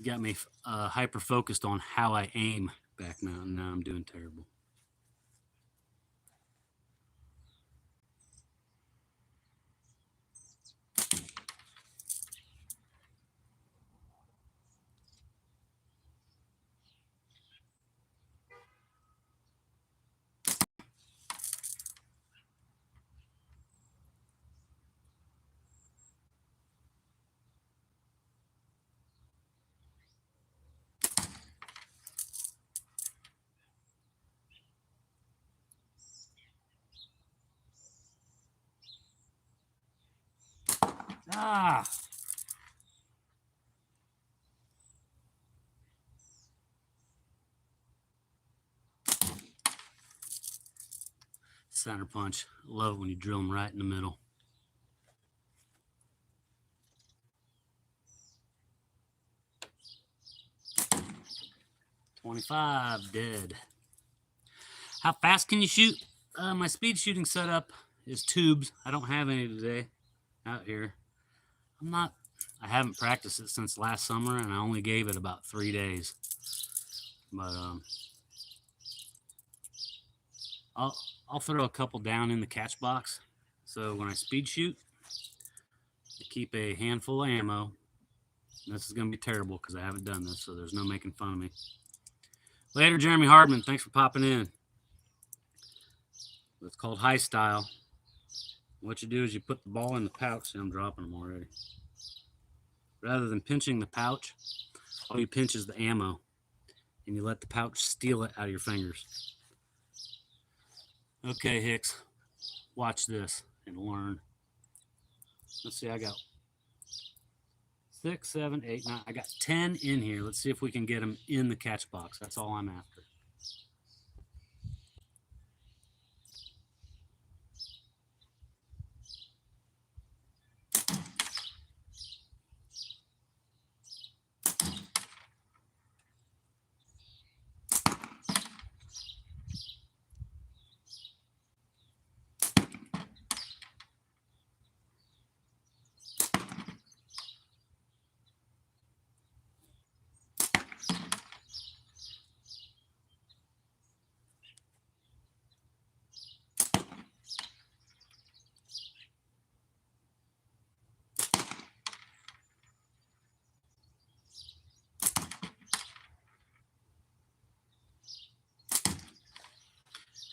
got me hyper focused on how I aim back mountain. Now I'm doing terrible. Ah! Center punch. Love it when you drill them right in the middle. $25 dead. How fast can you shoot? My speed shooting setup is tubes. I don't have any today out here. I haven't practiced it since last summer, and I only gave it about 3 days. But I'll throw a couple down in the catch box. So when I speed shoot, I keep a handful of ammo. And this is going to be terrible because I haven't done this, so there's no making fun of me. Later, Jeremy Hardman. Thanks for popping in. It's called high style. What you do is you put the ball in the pouch. See, I'm dropping them already. Rather than pinching the pouch, all you pinch is the ammo, and you let the pouch steal it out of your fingers. Okay, Hicks, watch this and learn. Let's see, I got 6, 7, 8, 9. I got 10 in here. Let's see if we can get them in the catch box. That's all I'm after.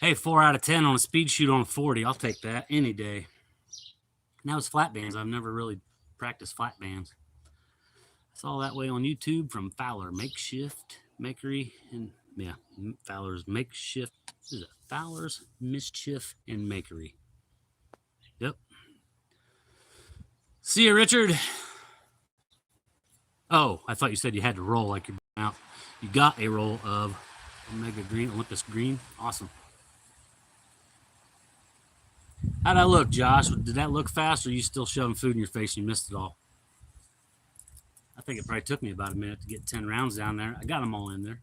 Hey, 4 out of 10 on a speed shoot on a 40. I'll take that any day. Now it's flat bands. I've never really practiced flat bands. I saw that way on YouTube from Fowler Makeshift Makery and yeah, Fowler's Makeshift. Is it Fowler's Mischief and Makery? Yep. See you, Richard. Oh, I thought you said you had to roll like you're out. You got a roll of Omega Green, Olympus Green. Awesome. How'd I look, Josh? Did that look fast, or are you still shoving food in your face and you missed it all? I think it probably took me about a minute to get 10 rounds down there. I got them all in there.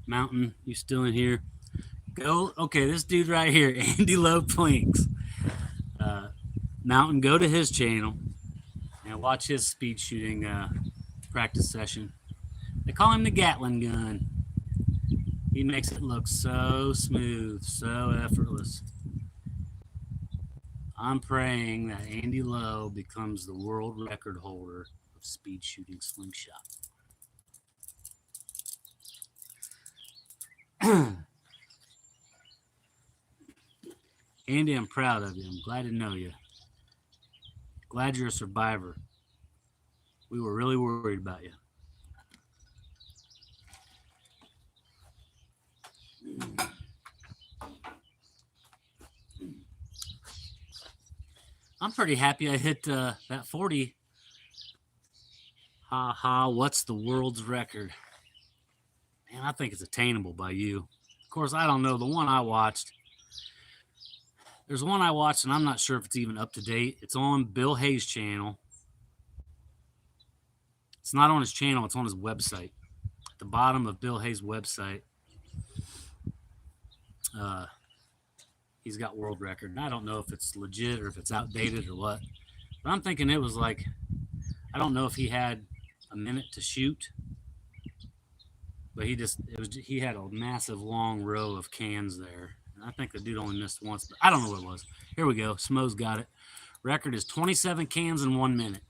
Mountain, you still in here? Go. Okay, this dude right here, Andy Lowe Plinks. Mountain, go to his channel and watch his speed shooting practice session. They call him the Gatling gun. He makes it look so smooth, so effortless. I'm praying that Andy Lowe becomes the world record holder of speed shooting slingshot. Andy, I'm proud of you. I'm glad to know you. Glad you're a survivor. We were really worried about you. I'm pretty happy I hit that 40. Ha ha, what's the world's record? Man, I think it's attainable by you. Of course, I don't know. The one I watched, there's one I watched, and I'm not sure if it's even up to date. It's on Bill Hayes' channel. It's not on his channel, it's on his website. At the bottom of Bill Hayes' website, he's got world record. And I don't know if it's legit or if it's outdated or what. But I'm thinking it was like, I don't know if he had a minute to shoot, but he had a massive long row of cans there. And I think the dude only missed once, but I don't know what it was. Here we go. Smo's got it. Record is 27 cans in 1 minute.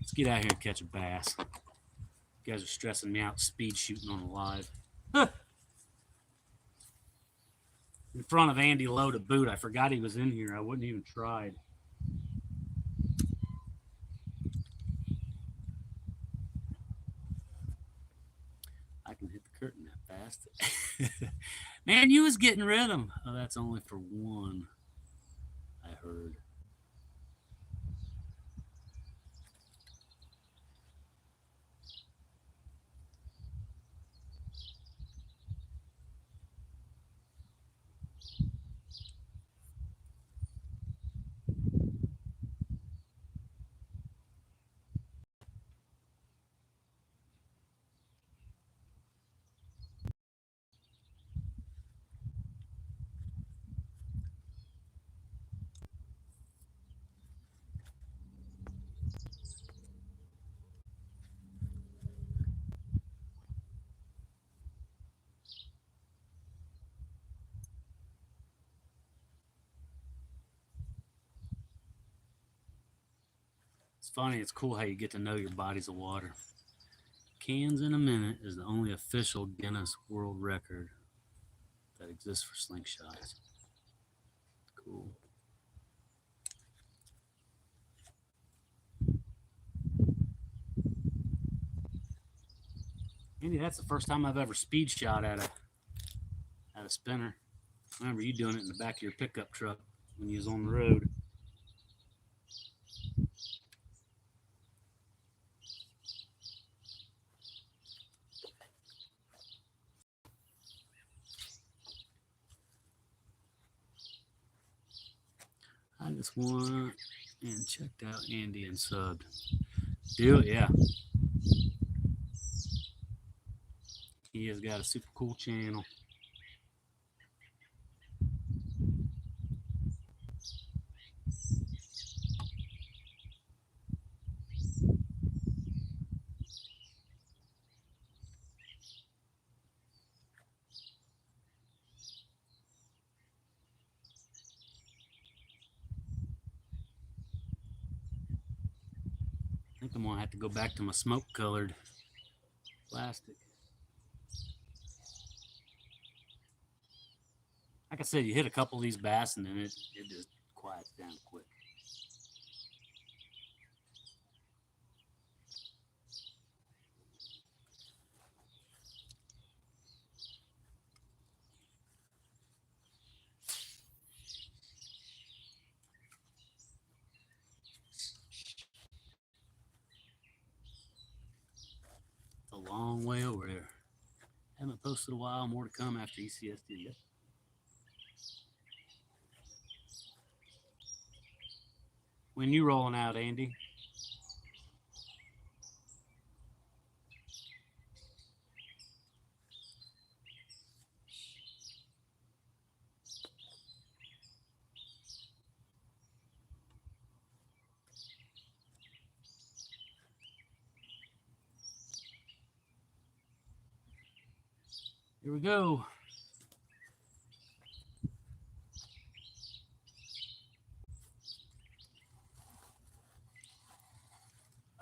Let's get out here and catch a bass. You guys are stressing me out speed shooting on a live. In front of Andy Lowe to boot. I forgot he was in here. I wouldn't even tried. I can hit the curtain that fast. Man, you was getting rid of them. Oh, that's only for one, I heard. It's funny, it's cool how you get to know your bodies of water. Cans in a minute is the only official Guinness World Record that exists for slingshots. Cool. Andy, that's the first time I've ever speed shot at a spinner. I remember you doing it in the back of your pickup truck when you was on the road. I just went and checked out Andy and subbed. Do it, yeah. He has got a super cool channel. I think I'm gonna have to go back to my smoke colored plastic. Like I said, you hit a couple of these bass and then it just quiets down quick. It's a long way over there. Haven't posted a while. More to come after ECSD. Yep. When you rolling out, Andy? Here we go.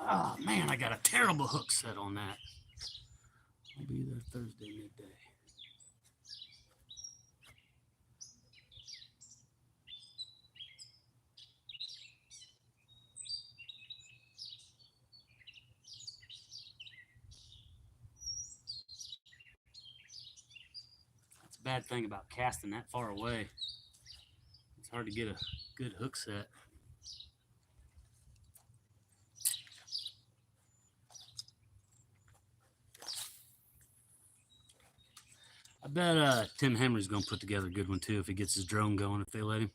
Oh man, I got a terrible hook set on that. I'll be there Thursday midday. That's a bad thing about casting that far away. It's hard to get a good hook set. I bet Tim Henry's gonna put together a good one too if he gets his drone going, if they let him.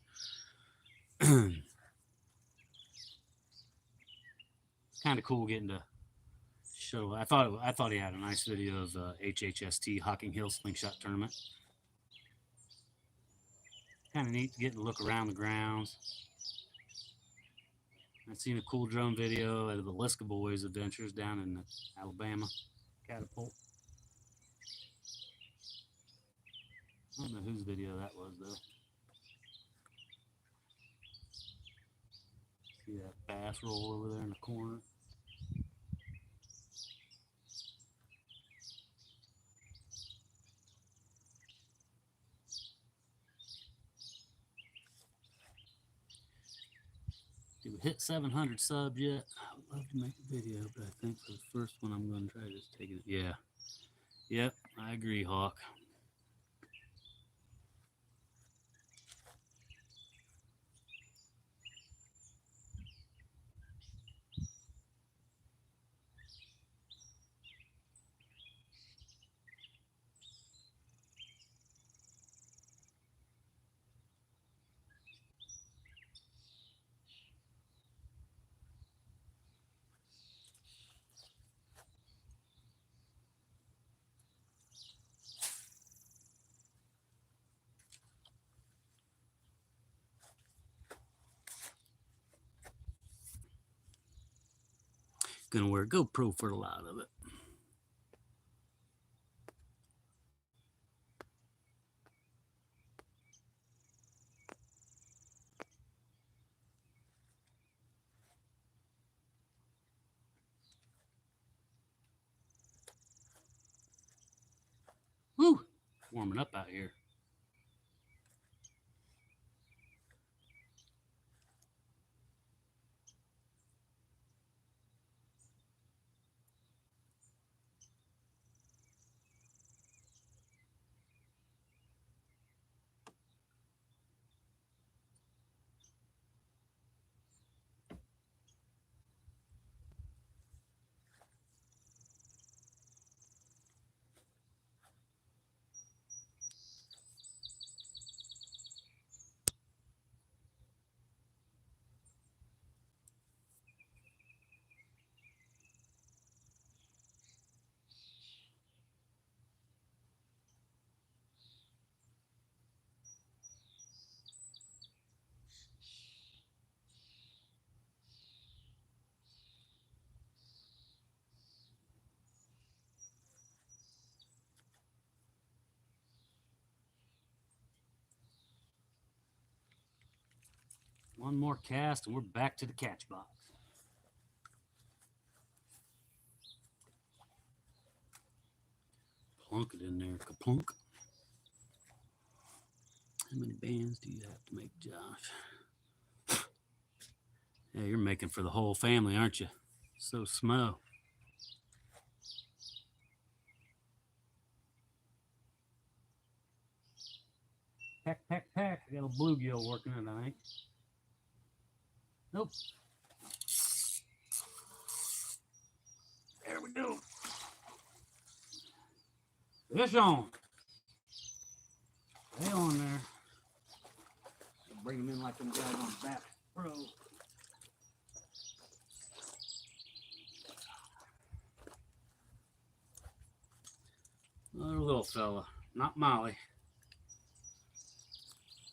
Kind of cool getting to show. I thought he had a nice video of HHST Hocking Hill Slingshot tournament. Kind of neat to get to look around the grounds. I've seen a cool drone video of the Liska Boys adventures down in Alabama. Catapult. I don't know whose video that was though. See that bass roll over there in the corner? Did we hit 700 subs yet? I would love to make a video, but I think for the first one I'm going to try just taking it. Yeah. Yep, I agree, Hawk. Gonna wear a GoPro for a lot of it. Woo! Warming up out here. One more cast and we're back to the catch box. plunk it in there. Kaplunk. How many bands do you have to make, Josh? Yeah, you're making for the whole family, aren't you? So small. Peck, peck, peck. I got a bluegill working it, I think. Nope. There we go. Fish on. Stay on there. Bring them in like them guys on Bass Pro. Another little fella. Not Molly.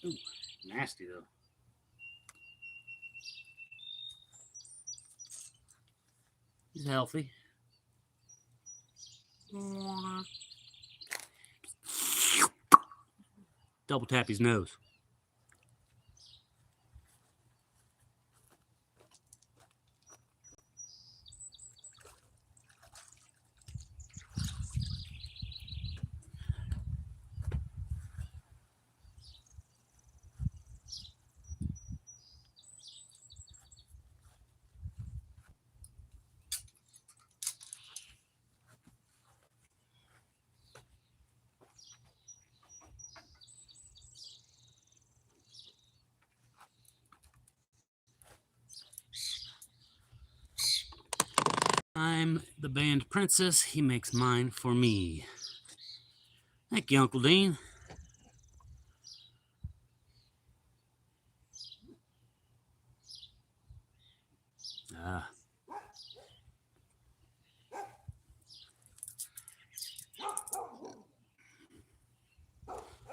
Ooh, nasty though. He's healthy. Double tap his nose. I'm the band princess. He makes mine for me. Thank you, Uncle Dean.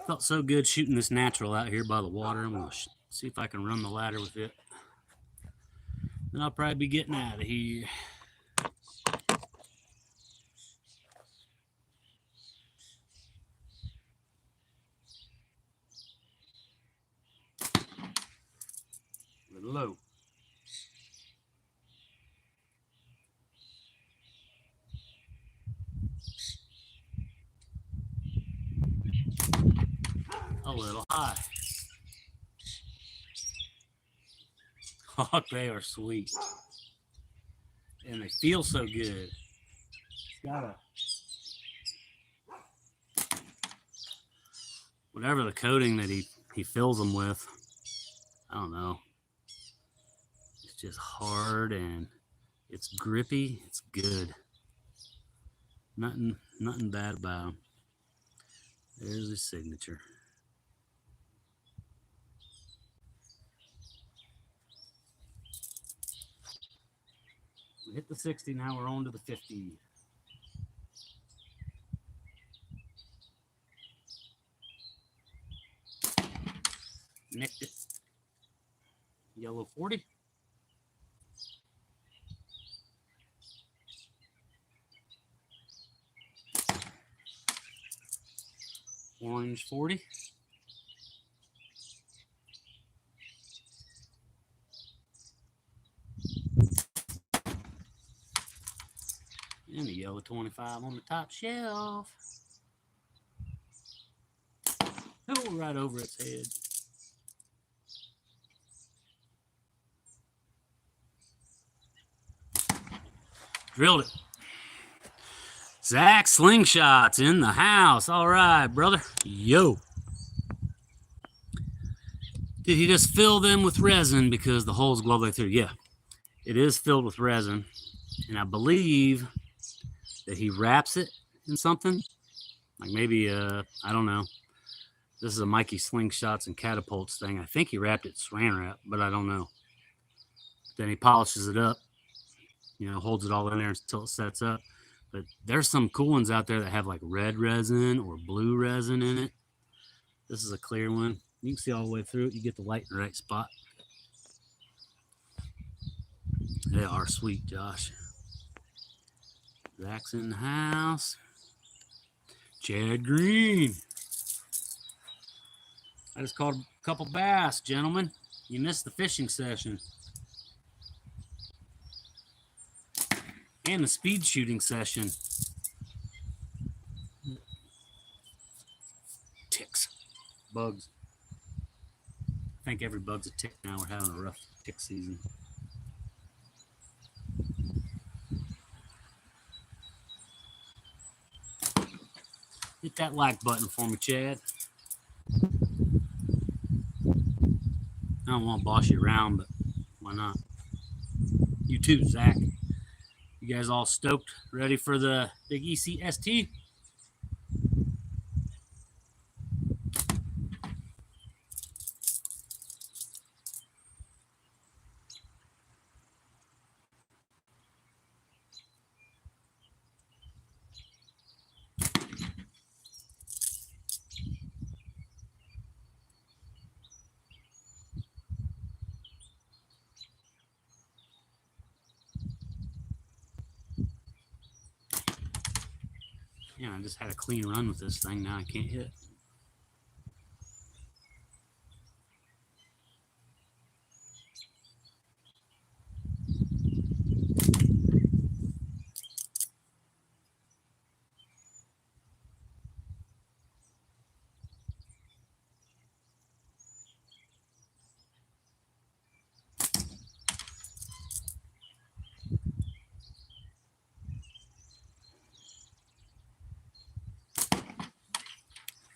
Felt so good shooting this natural out here by the water. I'm going to see if I can run the ladder with it. Then I'll probably be getting out of here. Low. A little high. Oh, they are sweet. And they feel so good. Whatever the coating that he fills them with, I don't know. It's just hard and it's grippy. It's good. Nothing bad about them. There's his signature. We hit the 60, now we're on to the 50. Nicked it. Yellow 40. Orange 40. And a yellow 25 on the top shelf. Oh, right over its head. Drilled it. Zach Slingshot's in the house. All right, brother. Yo. Did he just fill them with resin because the holes go all the way through? Yeah, it is filled with resin. And I believe that he wraps it in something. Like maybe, I don't know. This is a Mikey Slingshots and Catapults thing. I think he wrapped it saran wrap, but I don't know. Then he polishes it up. You know, holds it all in there until it sets up. But there's some cool ones out there that have like red resin or blue resin in it. This is a clear one. You can see all the way through it. You get the light in the right spot. They are sweet, Josh. Zach's in the house. Chad Green. I just caught a couple bass, gentlemen. You missed the fishing session. And the speed shooting session. bugs. I think every bug's a tick now. We're having a rough tick season. Hit that like button for me, Chad. I don't want to boss you around, but why not? You too, Zach. You guys all stoked? Ready for the big ECST? Yeah, I just had a clean run with this thing. Now I can't hit.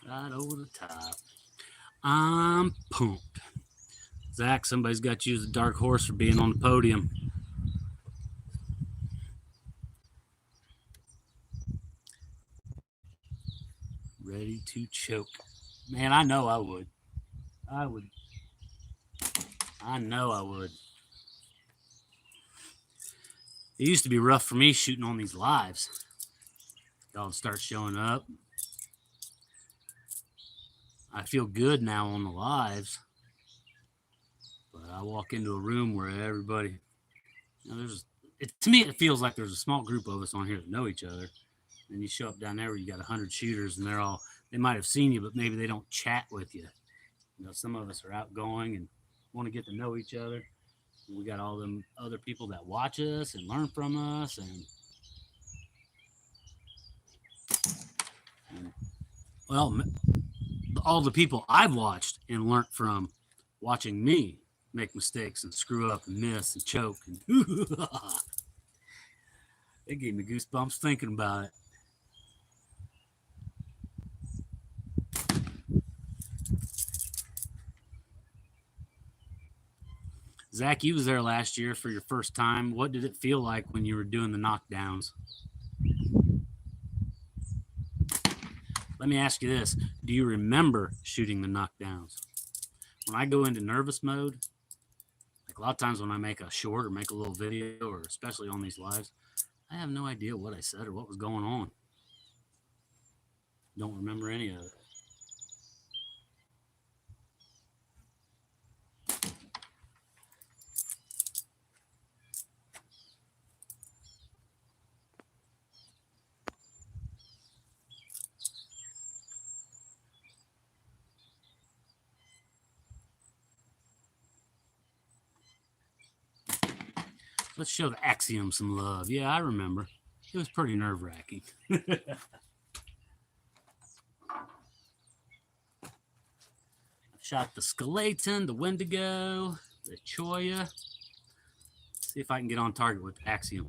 Right over the top. I'm pumped. Zach, somebody's got you as a dark horse for being on the podium. Ready to choke. Man, I know I would. I know I would. It used to be rough for me shooting on these lives. Y'all start showing up. I feel good now on the lives. But I walk into a room where everybody, to me, it feels like there's a small group of us on here that know each other. And you show up down there where you got 100 shooters and they might have seen you, but maybe they don't chat with you. You know, some of us are outgoing and want to get to know each other. And we got all them other people that watch us and learn from us. And well, all the people I've watched and learned from watching me make mistakes and screw up and miss and choke. And it gave me goosebumps thinking about it. Zach, you was there last year for your first time. What did it feel like when you were doing the knockdowns? Let me ask you this. Do you remember shooting the knockdowns? When I go into nervous mode, like a lot of times when I make a short or make a little video, or especially on these lives, I have no idea what I said or what was going on. Don't remember any of it. Let's show the Axiom some love. Yeah, I remember. It was pretty nerve-wracking. Shot the Skeleton, the Wendigo, the Choya. See if I can get on target with Axiom.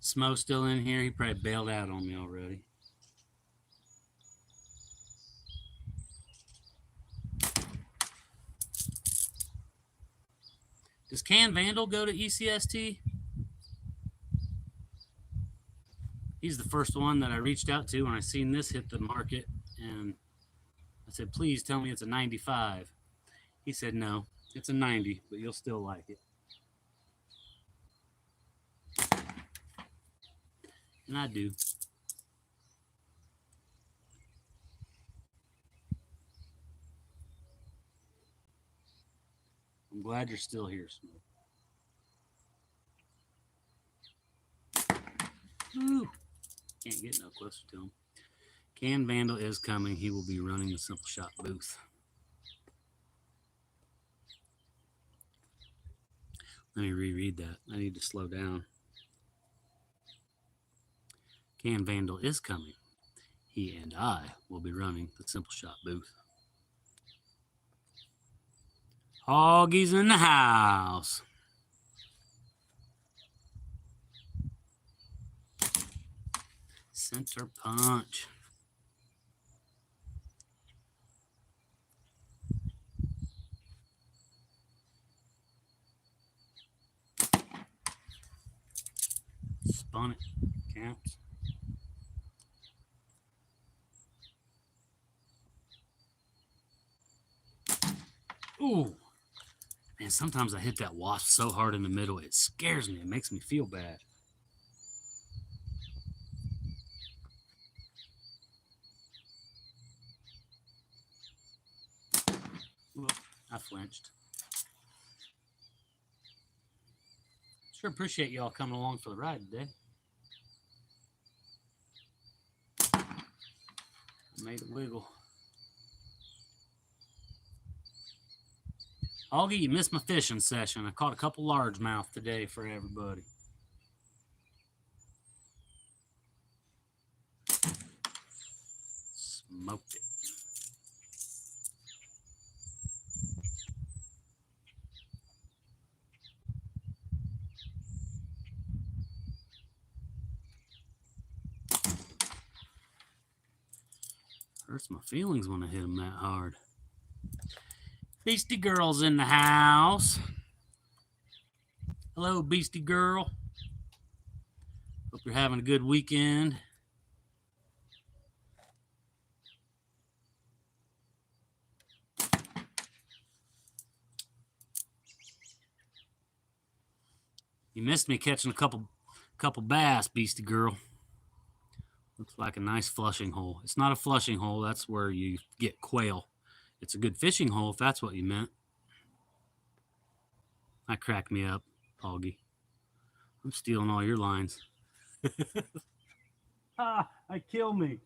Smo still in here. He probably bailed out on me already. Does Can Vandal go to ECST? He's the first one that I reached out to when I seen this hit the market, and I said, please tell me it's a 95. He said, no, it's a 90, but you'll still like it. And I do. I'm glad you're still here, Smoke. Ooh. Can't get no closer to him. Can Vandal is coming. He will be running the Simple Shot booth. Let me reread that. I need to slow down. Can Vandal is coming. He and I will be running the Simple Shot booth. Hoggy's in the house. Center punch. Spun it. Counts. Ooh. Man, sometimes I hit that wasp so hard in the middle, it scares me. It makes me feel bad. Whoop, I flinched. Sure appreciate y'all coming along for the ride today. I made it wiggle. Augie, you missed my fishing session. I caught a couple largemouth today for everybody. Smoked it. Hurts my feelings when I hit them that hard. Beastie Girl's in the house. Hello, Beastie Girl. Hope you're having a good weekend. You missed me catching a couple bass, Beastie Girl. Looks like a nice flushing hole. It's not a flushing hole. That's where you get quail. It's a good fishing hole if that's what you meant. That cracked me up, Augie. I'm stealing all your lines. I kill me.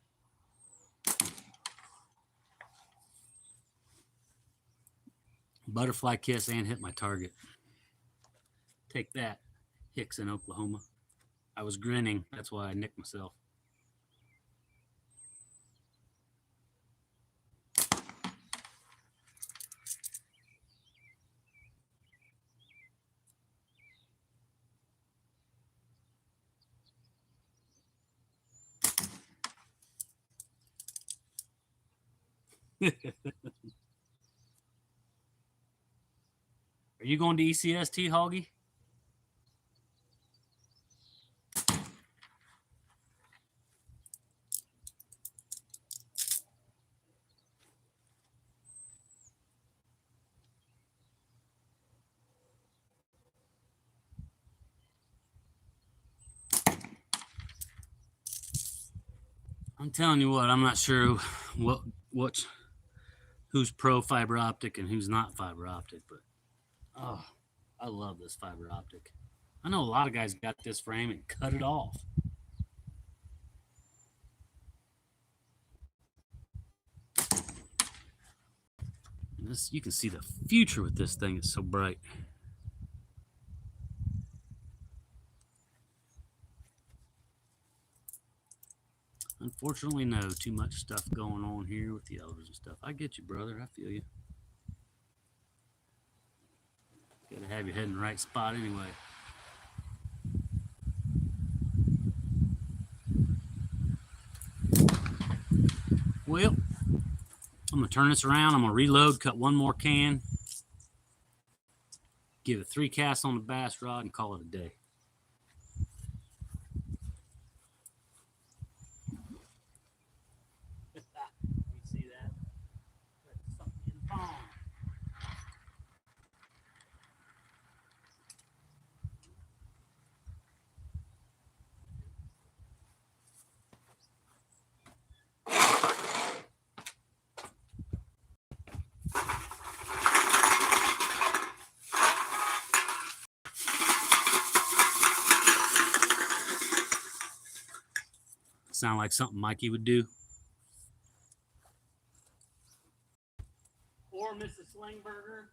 Butterfly kiss and hit my target. Take that, Hicks in Oklahoma. I was grinning. That's why I nicked myself. Are you going to ECST, Hoggy? I'm telling you what, I'm not sure who's pro fiber optic and who's not fiber optic, but oh, I love this fiber optic. I know a lot of guys got this frame and cut it off. This, you can see the future with this thing. It's so bright. Unfortunately, no. Too much stuff going on here with the others and stuff. I get you, brother. I feel you. Gotta have your head in the right spot anyway. Well, I'm gonna turn this around. I'm gonna reload, cut one more can, give it 3 casts on the bass rod, and call it a day. You see that? Something in the pond. Sound like something Mikey would do. Or Mrs. SlingBurger.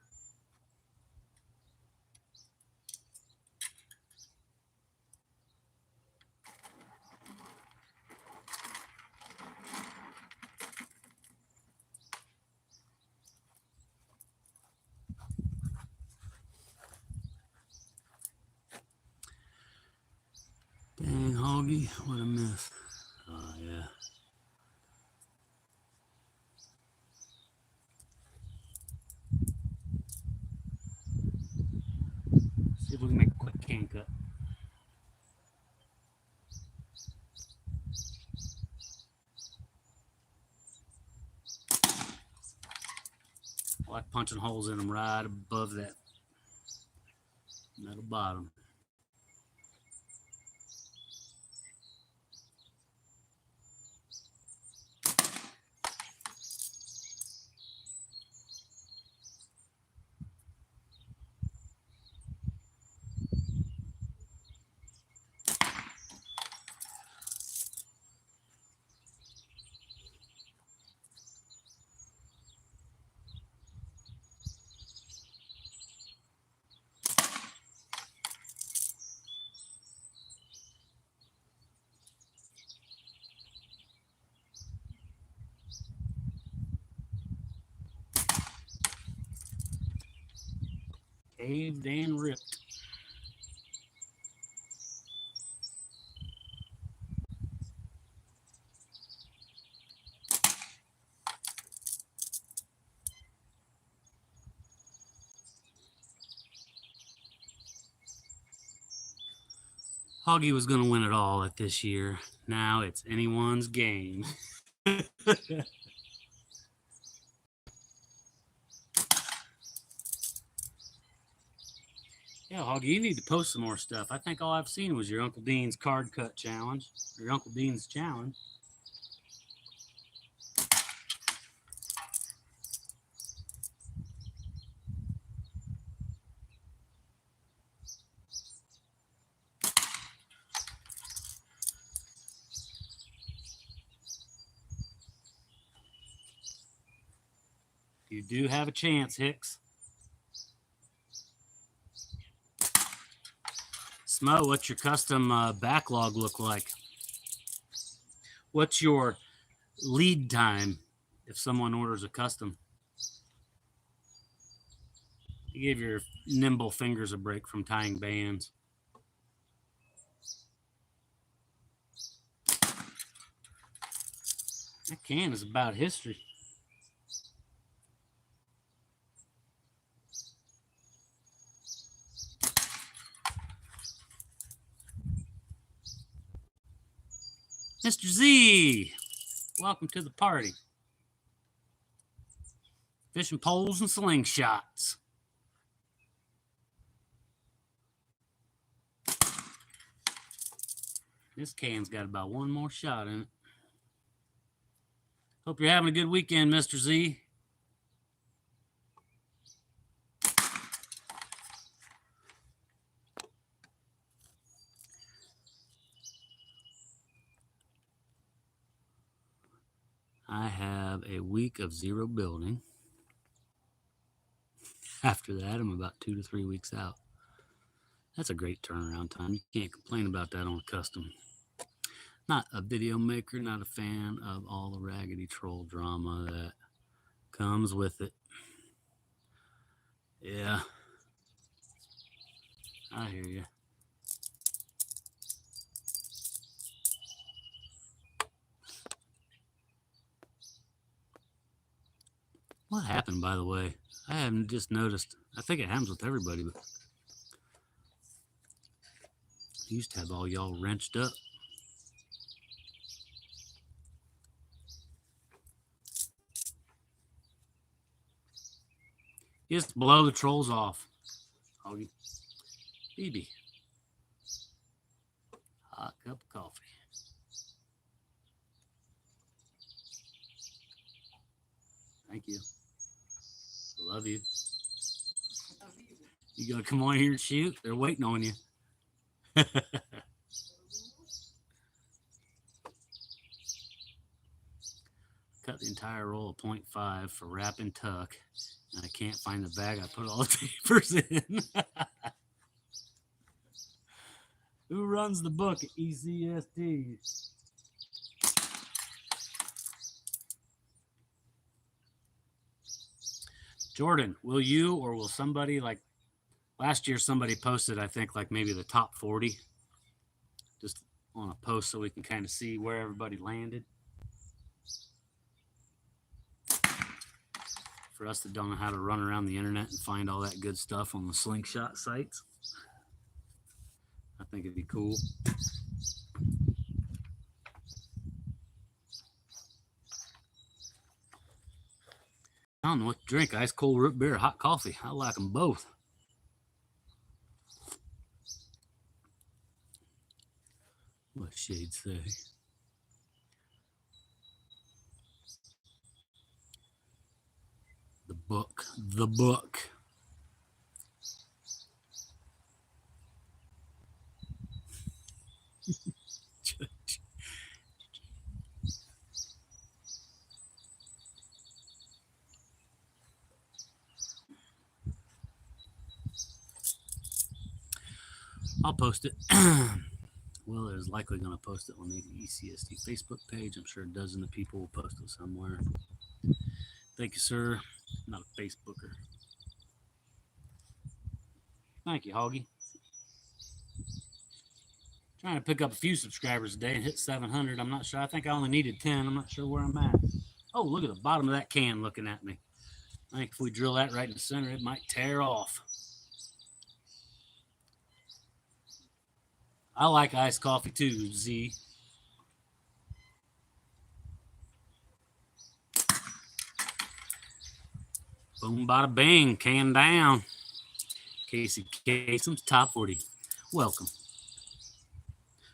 Hoggy. What a miss. Oh, yeah. See if we can make a quick can cut. I like punching holes in them right above that metal bottom. Caved and ripped. Hoggy was going to win it all at this year. Now it's anyone's game. Yeah, Hoggy, you need to post some more stuff. I think all I've seen was your Uncle Dean's card cut challenge, or your Uncle Dean's challenge. You do have a chance, Hicks. Smo, what's your custom backlog look like? What's your lead time if someone orders a custom? You give your nimble fingers a break from tying bands. That can is about history. Mr. Z, welcome to the party. Fishing poles and slingshots. This can's got about one more shot in it. Hope you're having a good weekend, Mr. Z. I have a week of zero building. After that, I'm about 2 to 3 weeks out. That's a great turnaround time. You can't complain about that on a custom. Not a video maker, not a fan of all the raggedy troll drama that comes with it. Yeah, I hear you. What happened, by the way? I haven't just noticed. I think it happens with everybody, but I used to have all y'all wrenched up. Just blow the trolls off. Hoggy. BB. Hot cup of coffee. Thank you. Love you. You gonna come on here and shoot? They're waiting on you. Cut the entire roll of 0.5 for wrap and tuck. And I can't find the bag I put all the papers in. Who runs the book at ECST? Jordan, will you or will somebody, like last year somebody posted, I think, like maybe the top 40, just on a post so we can kind of see where everybody landed. For us that don't know how to run around the internet and find all that good stuff on the Slingshot sites, I think it'd be cool. I don't know what to drink. Ice cold root beer or hot coffee. I like them both. What shade say? The book. The book. I'll post it. Will is likely going to post it on the ECSD Facebook page. I'm sure a dozen of people will post it somewhere. Thank you, sir. I'm not a Facebooker. Thank you, Hoggy. Trying to pick up a few subscribers today and hit 700. I'm not sure. I think I only needed 10. I'm not sure where I'm at. Oh, look at the bottom of that can looking at me. I think if we drill that right in the center, it might tear off. I like iced coffee too, Z. Boom, bada bing, can down. Casey Kasem's top 40. Welcome.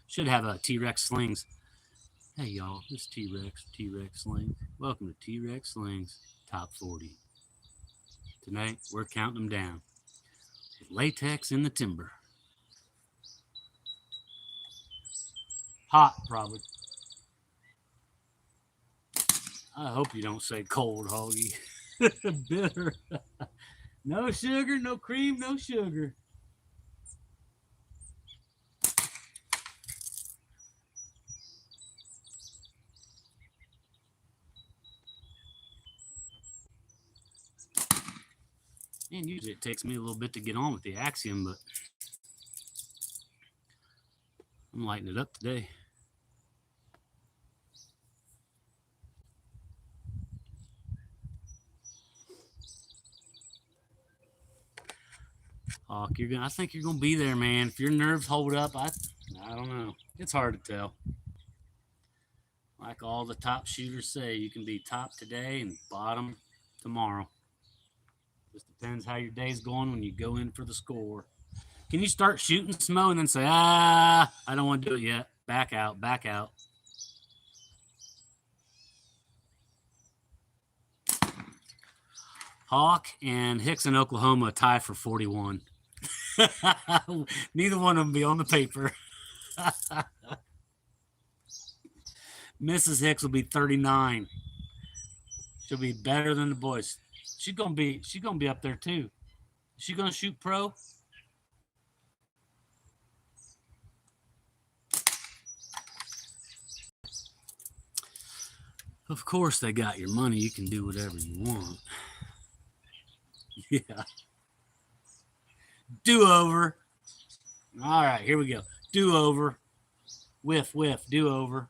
Should have a T-Rex Slings. Hey, y'all, this T-Rex Slings. Welcome to T-Rex Slings top 40. Tonight, we're counting them down. Latex in the timber. Hot, probably. I hope you don't say cold, Hoggy. Bitter. No sugar, no cream, no sugar. And usually it takes me a little bit to get on with the Axiom, but I'm lighting it up today. Hawk, I think you're gonna be there, man. If your nerves hold up, I don't know. It's hard to tell. Like all the top shooters say, you can be top today and bottom tomorrow. Just depends how your day's going when you go in for the score. Can you start shooting Smo and then say, I don't want to do it yet. Back out, back out. Hawk and Hicks in Oklahoma tie for 41. Neither one of them be on the paper. Mrs. Hicks will be 39. She'll be better than the boys. She's gonna be up there too. Is she gonna shoot pro? Of course they got your money. You can do whatever you want. Yeah. Do-over. All right, here we go. Do-over. Whiff, whiff, do-over.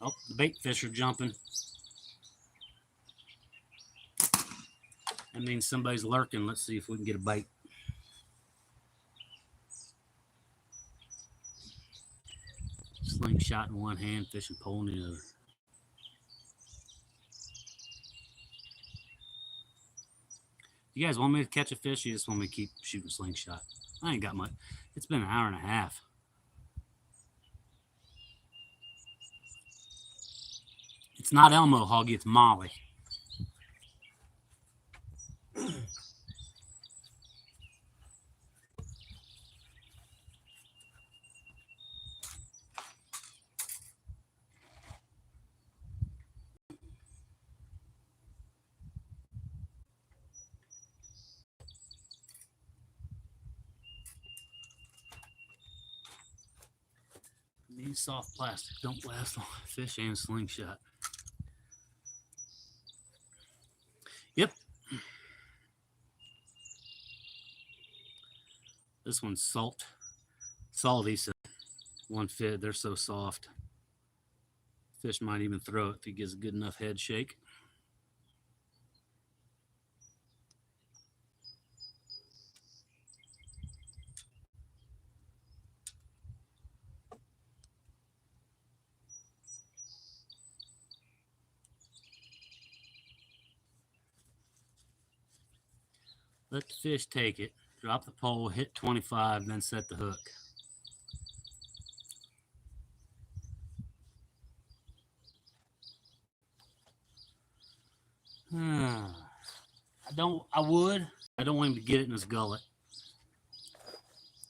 Oh, the bait fish are jumping. That means somebody's lurking. Let's see if we can get a bite. Slingshot in one hand, fishing pole in the other. You guys want me to catch a fish? You just want me to keep shooting slingshot? I ain't got much. It's been an hour and a half. It's not Elmo, Hoggy. It's Molly. These soft plastic don't last long. Fish and slingshot. Yep. This one's salty, so one fit. They're so soft. Fish might even throw it if he gives a good enough head shake. Let the fish take it. Drop the pole, hit 25, then set the hook. I don't want him to get it in his gullet.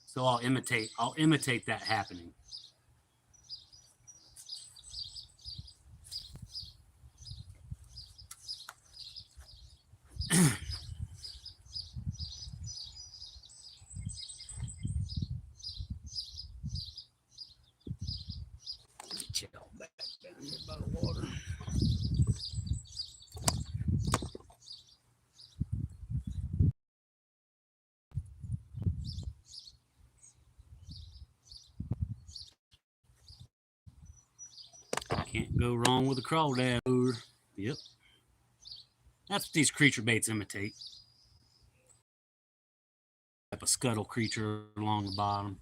So I'll imitate that happening. Chill back down here by the water. Can't go wrong with a crawdad lure. Yep. That's what these creature baits imitate. Type of scuttle creature along the bottom.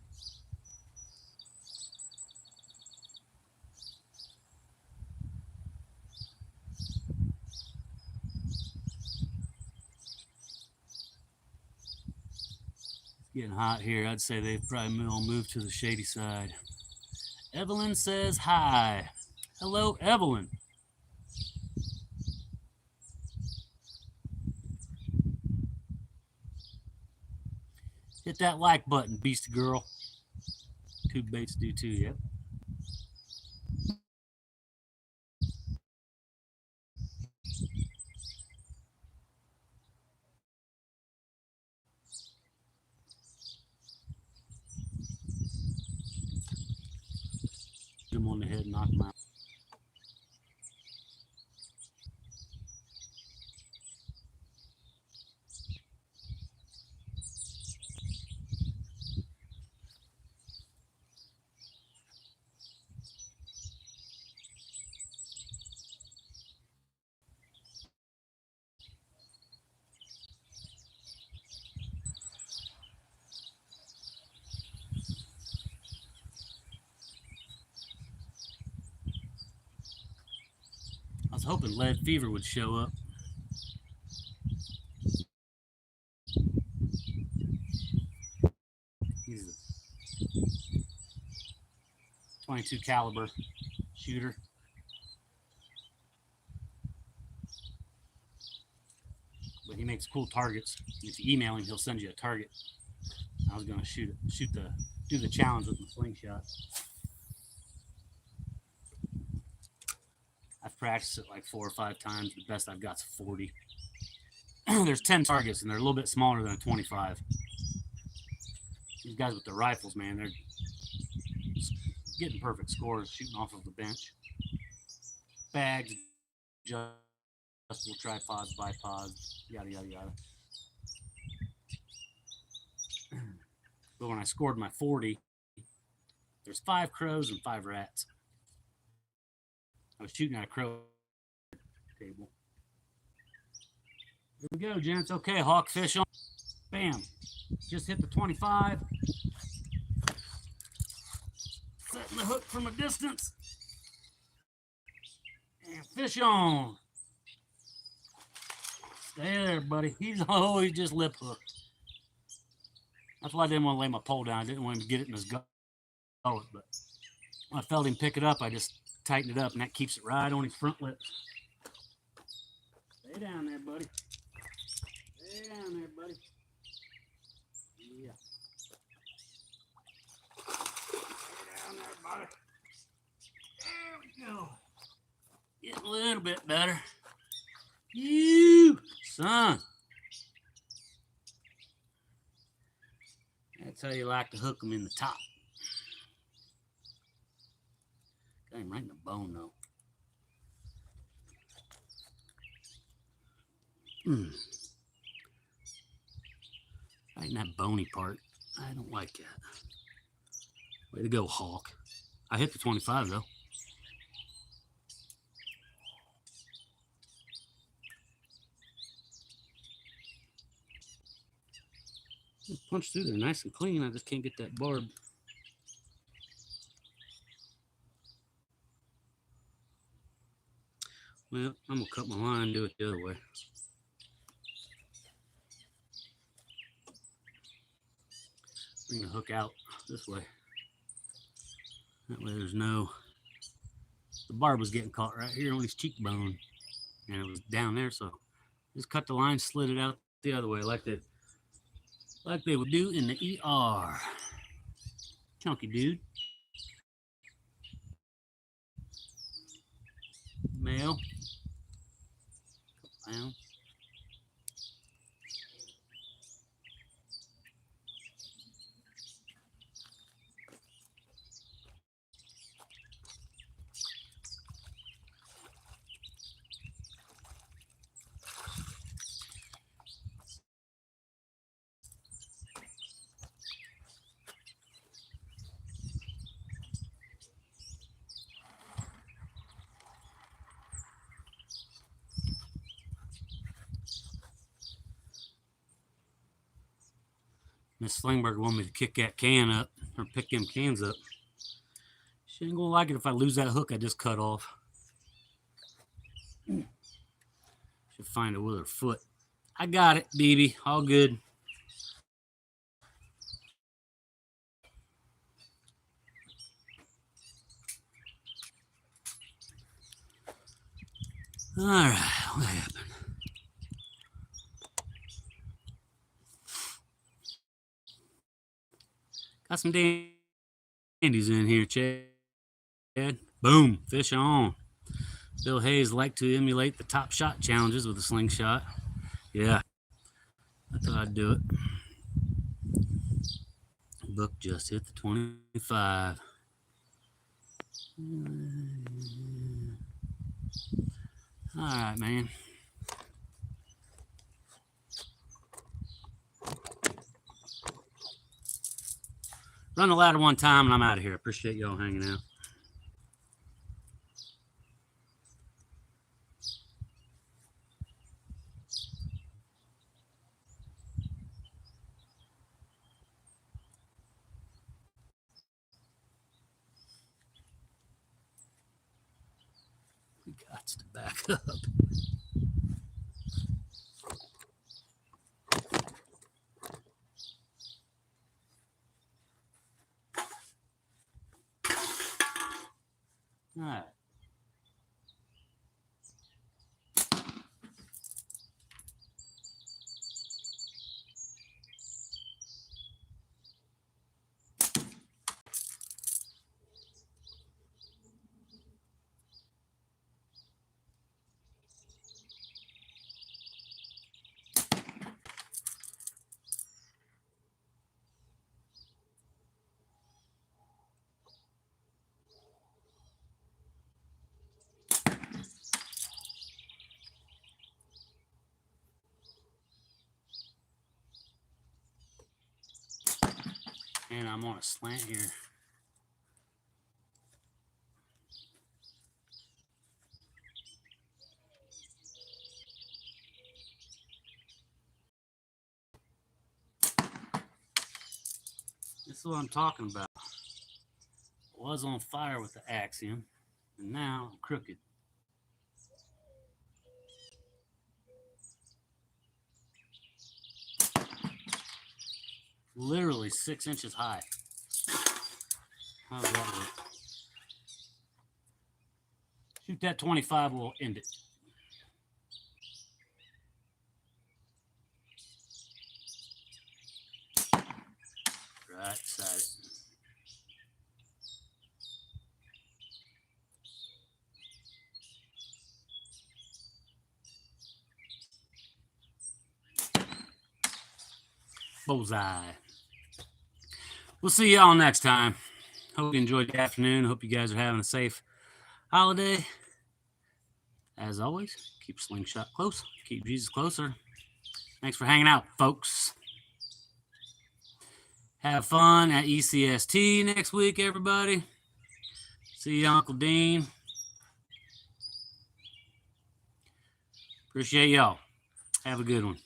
It's getting hot here. I'd say they've probably all moved to the shady side. Evelyn says hi. Hello, Evelyn. Hit that like button, beastie girl. Tube baits do too, yep. Hit him on the head, knock him out. I was hoping Lead Fever would show up. He's a 22 caliber shooter. But he makes cool targets. If you email him, he'll send you a target. I was gonna do the challenge with the slingshot. I've practiced it like 4 or 5 times. The best I've got is 40. There's 10 targets, and they're a little bit smaller than a 25. These guys with the rifles, man, they're getting perfect scores shooting off of the bench. Bags, adjustable tripods, bipods, yada, yada, yada. But when I scored my 40, there's 5 crows and 5 rats. I was shooting at a crow table. Here we go, gents. Okay, hawkfish on. Bam. Just hit the 25. Setting the hook from a distance. And fish on. Stay there, buddy. He's always just lip hooked. That's why I didn't want to lay my pole down. I didn't want him to get it in his gullet. But when I felt him pick it up, I just tightened it up, and that keeps it right on his front lips. Stay down there, buddy. Stay down there, buddy. Yeah. Stay down there, buddy. There we go. Getting a little bit better. You, son. That's how you like to hook them in the top. Got him right in the bone, though. Right in that bony part. I don't like that. Way to go, Hawk. I hit the 25, though. Punch through there nice and clean. I just can't get that barb. Well, I'm going to cut my line and do it the other way. Bring the hook out this way. That way there's no... The barb was getting caught right here on his cheekbone. And it was down there, so just cut the line, slid it out the other way like they would do in the ER. Chunky dude. Male. Pound. Miss SlingBurger wanted me to kick that can up, or pick them cans up. She ain't gonna like it if I lose that hook I just cut off. Should find it with her foot. I got it, BB. All good. All right, what happened? Got some dandies in here, Chad. Boom, fish on. Bill Hayes liked to emulate the top shot challenges with a slingshot. Yeah, I thought I'd do it. Book just hit the 25. All right, man. Run the ladder one time and I'm out of here. Appreciate y'all hanging out. We got to back up. All right. And I'm on a slant here. This is what I'm talking about. Was on fire with the Axiom, and now I'm crooked. Literally 6 inches high. How's that work? Shoot that 25, we'll end it. Right side it. Bullseye. We'll see y'all next time. Hope you enjoyed the afternoon. Hope you guys are having a safe holiday. As always, keep Slingshot close. Keep Jesus closer. Thanks for hanging out, folks. Have fun at ECST next week, everybody. See you, Uncle Dean. Appreciate y'all. Have a good one.